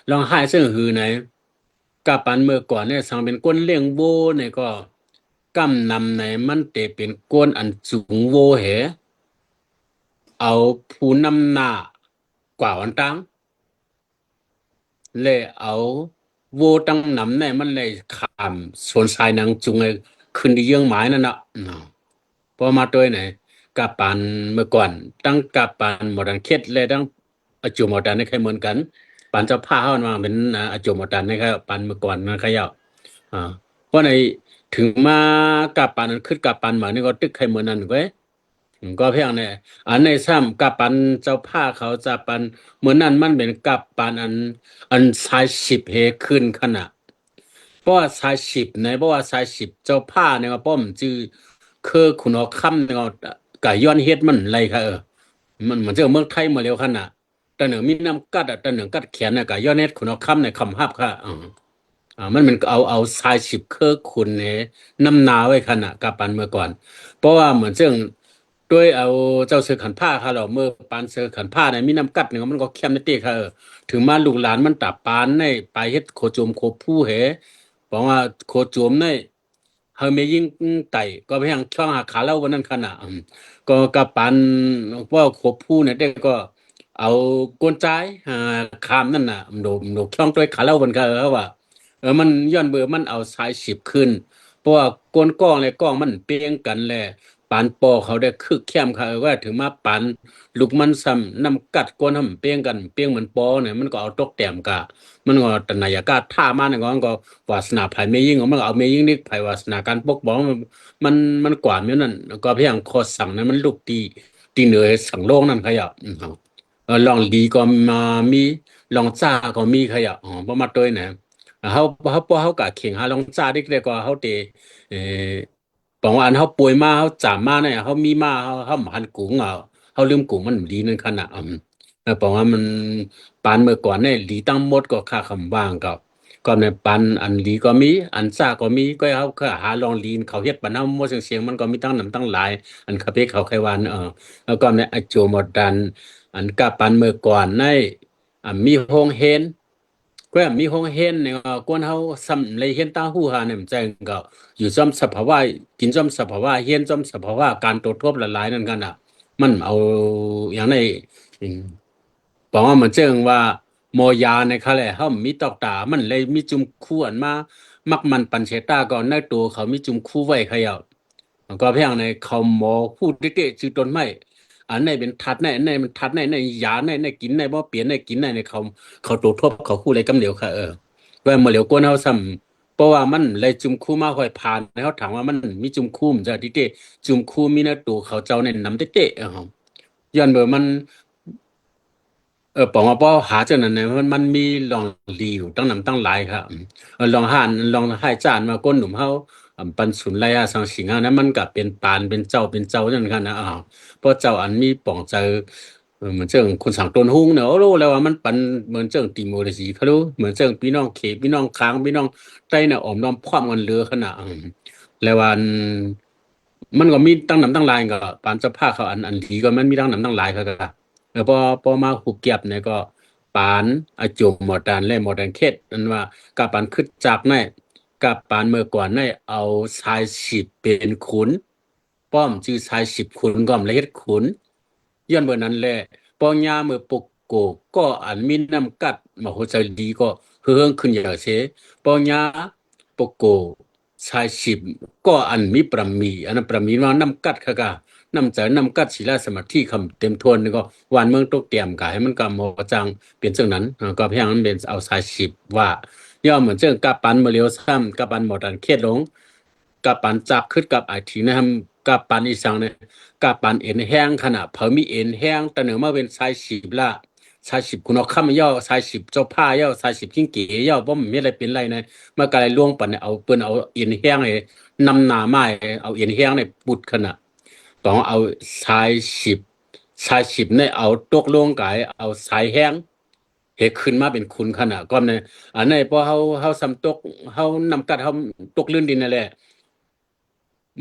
ลองไห้ซึ่งหือไหนกาปันเมื่อก่อนเนี่ยสังเป็นก้นเลี้ยงโวเนี่ยก็กำนำในมันเตเป็นก้นอันสูงโวเหเอาผู้นำหน้ากว่าวันตังเลยเอาโวตั้งนำเนี่ยมันเลยขามสวนสายนางจุงเลยขึ้นที่เยื่องไม้นั่นน่ะพอมาตัวไหนกาปันเมื่อก่อนตั้งกาปันโมเดิร์นเคสเลยตั้งอจูโมเดิร์นนี่ใครเหมือนกันปันเจ้าผ้าเฮามาเป็นอจูโมเดิร์นนี่ครับปันเมื่อก่อนนะใครเอาเพราะในถึงมากาปันขึ้นกาปันมานี่ก็ตึกใครเหมือนนั่นเว้ยก็เพียงเนี่ยอันในซ้ำกาปันเจ้าผ้าเขาจะปันเหมือนนั้นมันเป็นกาปันอันสายสิบเฮขึ้นขนาดเพราะว่าสายสิบในเพราะว่าสายสิบเจ้าผ้าเนี่ยมาป้อมจื้อคือคุณเอาคำเนี่ยกะย้อนเฮ็ดมันไรค่ะมันเหมือนเจ้าเมืองไทยมาเร็วขนาดแต่หนึ่งมีน้ำกัดแต่หนึ่งกัดแขนเนี่ยกะย้อนเฮ็ดคุณเอาคำในคำฮับค่ะมันเป็นเอาทรายสิบเครือคุณเนี่ยน้ำนาไว้ขนาดกาปันเมื่อก่อนเพราะว่าเหมือนเจ้าด้วยเอาเจ้าเสือขันผ้าค่ะเราเมื่อปานเสือขันผ้าเนี่ยมีน้ำกัดเนี่ยมันก็เข้มในตีค่ะถึงมาลูกหลานมันตับปานในไปเฮ็ดโคโจมโคผู้เหบอกว่าโคโจมในเฮาไม่ยิ่งไต่ก็พยายามช่องหาขาเล่าวันนั้นขนาดก็กาปันว่าโคผู้เนี่ยได้ก็เอากวนใจคามนั่นน่ะโดช่องตัวขาเล่าวันก็ว่ามันย้อนเบอร์มันเอาสายสิบขึ้นเพราะว่ากวนกล้องเลยกล้องมันเปลี่ยนกันแหละปานปอเขาได้คึกเข้มค่ะว่าถึงมาปันลูกมันซ้ำน้ำกัดกวนทำเปลี่ยนกันเปลี่ยนเหมือนปอเนี่ยมันก็เอาตกแต้มกะมันก็ตนายากาท่ามาเนี่ยก็วาสนาไผไม่ยิ่งมันก็เอาไม่ยิ่งนี่ไผวาสนาการปกป้องมันกว่าမျိုးนั่นก็เพียงคอสั่งนั้นมันลูกตีเหนือสั่งโลกนั่นขยับลองดีก็มามีลองจ้าก็มีขยับบ่มาตัวเนี่ยเขากะเข่งหาลองจ้าดิก็เขาเตเออบางว่าอันเขาป่วยมาเขาจามมาเนี่ยเขามีมาเขาหมันกุ้งเขาลืมกุ้งมันดีนั่นขนาดบอกว่ามันปานเมื่อก่อนเนี่ยดีตั้งหมดก็ค่าคำว่างก็ในปันอันดีก็มีอันซ่าก็มีก็เขาก็หาลองลีนเขาเฮ็ดปานเฮาหมดเสียงมันก็มีตั้งนำตั้งหลายอันคาเฟ่เขาไขวานแล้วก็ในอโจหมดดันอันกะปันเมื่อก่อนในมีโฮงเฮนก็มีโฮงเฮนเนี่ยกวนเฮาซ้ำเลยเห็นตาหูหาเนี่ยมันแจ้งก็อยู่ซ้ำสภาวะกินซ้ำสภาวะเฮียนซ้ำสภาวะการตรวจทบหลายๆนั่นกันมันเอาอย่างในบอกว่ามันเจิงว่าโมยาในคะแหละเฮามีตอกตามันเลยมีจุมคู่อันมามักมันปันเชตาก็ในตัวเขามีจุมคู่ไว้เขาก็เพียงในเขาหมอพูดเด็กๆชื่อต้นไม้อันไหนเป็นทัดไหนอันไหนมันทัดไหนยาไหนกินไหนบ่เปลี่ยนไหนกินไหนในเขาตัวทบเขาคู่อะไรกำเหลียวค่ะว่ามาเหลียวกวนเฮาซ้ำเพราะว่ามันเลยจุมคู่มาค่อยผ่านแล้วถามว่ามันมีจุมคู่มันจะที่เตจุมคู่มีในตัวเขาเจ้าในนำเตะย้อนเบอร์มันปองว่าป้อหาเจ้านั้นเนี่ยมันมีลองลีอยู่ตั้งนำตั้งหลายครับลองลองให้จานมาก้นหนุ่มเฮาปันสุนไลยสังสิงห์นั้นมันก็เป็นปานเป็นเจ้านั่นกันนะเพราะเจ้าอันมีป่องเจอเหมือนเจ้าคนสั่งต้นหุ้งเนี่ยโอ้รู้แล้วว่ามันปันเหมือนเจ้าติโมเดสีเขารู้เหมือนเจ้าพี่น้องเขพี่น้องค้างพี่น้องใต้น่ะออมน้อมพร้อมกันเรือขนาดแล้ววันมันก็มีตั้งนำตั้งหลายก็ปานเจ้าภาพเขาอันทีก็มันมีตั้งนำตั้งหลายเขาก็พอมาหุบเก็บเนี่ยก็ปานอาจุมหมดดันและหมดดันเขตนั่นว่ากาปานขึ้นจากในกาปานเมื่อก่อนในเอาชายสิบเป็นขุนป้อมชื่อชายสิบขุนก็มละเฮ็ดขุนย้อนเบอร์นั้นแหละปองยาเมื่อปกโกก็อันมีน้ำกัดมาโหใจดีก็เฮืองขึ้นอย่างเสปองยาปกโกชายสิบก็อันมีประมีอันนั้นประมีว่าน้ำกัดค่ะกะนำใจนำกัดศิลาสมาธิคำเต็มทวนนี่ก็วานเมืองตกเตรียมกายให้มันกำโมจังเป็นเช่นนั้นก็พยายามมันเป็นเอาสายสิบว่าย่อเหมือนเช่นกาปันมาเลียวซ้ำกาปันหมดอันเครียดลงกาปันจับขึ้นกับไอทีนะครับ กับปานอีสังเนี่ยกับปานเอ็นแห้งขนาดเผามีเอ็นแห้งแต่เหนือมาเป็นสายสิบละสายสิบคุณเอาข้ามย่อสายสิบเจ้าผ้าย่อสายสิบกิ้งเก๋ย่อบ่มีอะไรเป็นไรนะเมื่อกายล่วงปันเนี่ยเอาเปิ้นเอาเอ็นแห้งให้นำหน้าไม้เอาเอ็นแห้งในปุดขนาดต้องเอาสายสิบสายสิบเนี่ยเอาตกลงกายเอาสายแห้งเฮขึ้นมาเป็นคุณขนาดก็เนี่ยอันนี้พอเฮาสำตกเฮานำกัดเฮาตกลื่นดินนั่นแหละ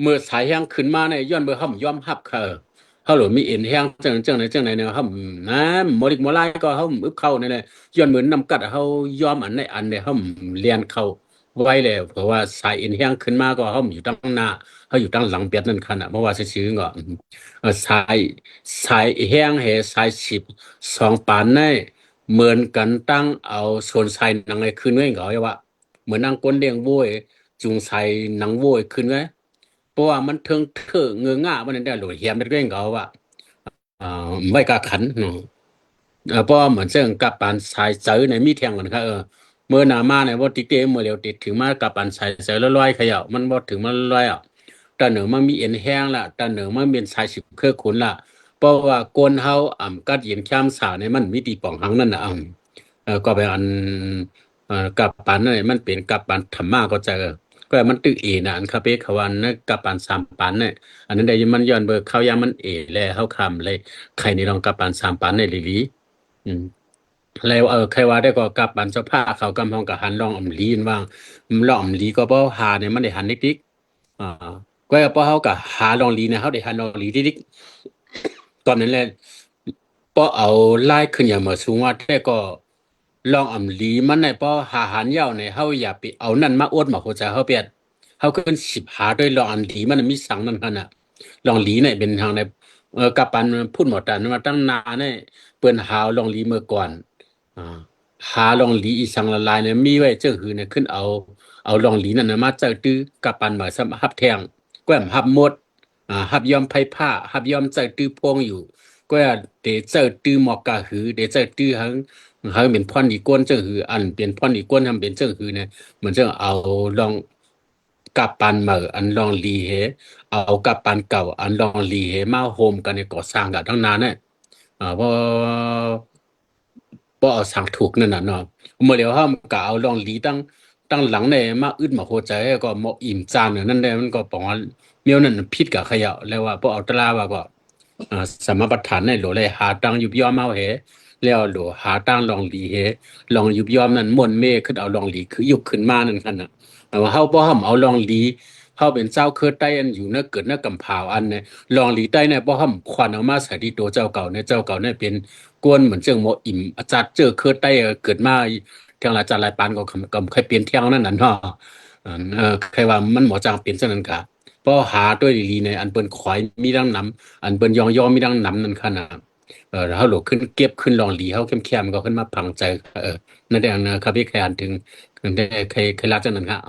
เมื่อสายแห้งขึ้นมาเนี่ยย้อนเบอร์เฮายอมรับค่ะเฮาหลมีเอ็นแห้งจังไหนเนี่ยเฮานะมอลิกมอลายก็เฮาอึบเข้านั่นแหละย้อนเหมือนนำกัดเฮายอมอันในอันเนี่ยเฮาเรียนเข้าไว้แล้วเพราะว่าสายเอ็นแห้งขึ้นมาก็เฮาอยู่ตั้งหน้าเฮาอยู่ตั้งหลังเปียดนั่นขนาดเพราะว่าซื่อๆก็สายแห้งเฮสายสิบสองปานในเหมือนกันตั้งเอาโซนสายหนังในคืนไว้ก็ว่าเหมือนนั่งก้นเลี้ยงโว้ยจุงสายหนังโว้ยขึ้นไว้เพราะว่ามันเทิงเถอเงือง่ามันได้หลวเหียมได้เร่งก็ว่าไม่กล้าขันเนาะเพราะเหมือนเชิงกับปานสายเจอในมีเทียงกันครับเมื่อหนามาเนี่ยว่าติเกมเมื่อเร็วติดถึงมากับปานสายเจอแล้วลอยเขย่ามันบ่ถึงมันลอยอ่ะแต่เหนือมันมีเอ็นแห้งละแต่เหนือมันเป็นสายสิบเครือขุนละเพราะว่าก้นเฮากัดเย็นข้ามสาเนี่ยมันมีตีป่องหังนั่นน่ะก็ไปอันกับปานนั่นมันเป็นกับปานธรรมะก็จะก็มันตึกเอนะอันคาเปขวันนะกับปานสามปานเนี่ยอันนั้นได้มันย้อนเบอร์เข้ายามันเอแล้วเฮาคำเลยใครนี่ลองกับปานสามปานในลีอืมแล้วใครว่าได้ก็กับปานเจ้าผ้าเขากำห้องกับหันลองอำลีนว่างลองอำลีก็บ่หาเนี่ยมันได้หันนิดๆก็เพราะเฮาก็หาลองลีเนี่ยเฮาได้หันลองลีนิดๆตอนนั้นแหละพอเอาไล่ขึ้นอย่างมาสูงว่าแต่ก็ลองอำลีมันในพอหาหันยาวในเฮาอย่าไปเอานั่นมาอวดมาโคจาเฮาเปียดเฮาขึ้นสิบหาด้วยลองอำลีมันมีสังนั่นหั่นน่ะลองลีเนี่ยเป็นทางในกับปันพูดหมดแต่มาตั้งนานเนี่ยเปิ้นหาลองลีเมื่อก่อนอ่าหาลองลีอีสังละลายเนี่ยมีไว้เจ้าหือเนี่ยขึ้นเอาลองลีนั่นน่ะมาเจ้าตื้อกับปันมาสํหับแทงแก้มหับหมดหับยอมไผผ้าหับยอมเจ้าตื้อพวงอยู่ก็เดเจ้าตื้อหมอกกะหือเดเจ้าตื้อหังเป็นพ่อนอีกก้นเจ้าหืออันเป็นพ่อนอีกก้นทำเป็นเจ้าหือเนี่ยเหมือนเจ้าเอาลองกับปันมาอันลองลีเฮเอากับปันเก่าอันลองลีเฮมาโฮมกันในก่อสร้างกันทั้งนั้นเนี่ยเพราะเอาสั่งถูกนั่นน่ะเนาะเมื่อเดี๋ยวห้ามกะเอาลองลีตั้งหลังเนี่ยมาอึดมาโคใจก็เหมาะอิ่มจานเนี่ยนั่นแหละมันก็ปองว่าเมียวนั่นผิดกับขยะแล้วว่าพอเอาตราว่าก็สมประทานในโหลเลยหาตังยุบย่อมเอาเหแล้วโหลหาตังลองลีเหลองยุบย่อมนั่นม่วนเมฆขึ้นเอาลองลีคือยุบขึ้นมานั่นคั่นน่ะว่าเฮาบ่ห้ามเอาลองลีเฮาเป็นเจ้าเครือใต้อันอยู่เนื้อเกิดเนื้อกำพาวอันเนี่ยลองลีใต้เนี่ยบ่ห้ามควันเอามาใส่ที่ตัวเจ้าเก่าเนี่ยเจ้าเก่าเนี่ยเป็นกวนเหมือนเจิงโมอิ่มอาจารย์เจอเครือใต้เกิดมาเทียงละจารย์หลายปานก็กำใครเปลี่ยนเที่ยงนั่นน่ะเนาะใครว่ามันหมอจางเปลี่ยนซะนั่นกะพอหาด้วยลีในอันเปิ้นขอยมีดังนำอันเปิ้นยองมีดังนำนั่นคั่นน่ะเฮาโหลขึ้นเก็บขึ้นลองลีเฮาเข้มๆก็ขึ้นมาพังใจนั่นแหละนะครับพี่แคลนถึงได้เคยรักจังนั้นครับ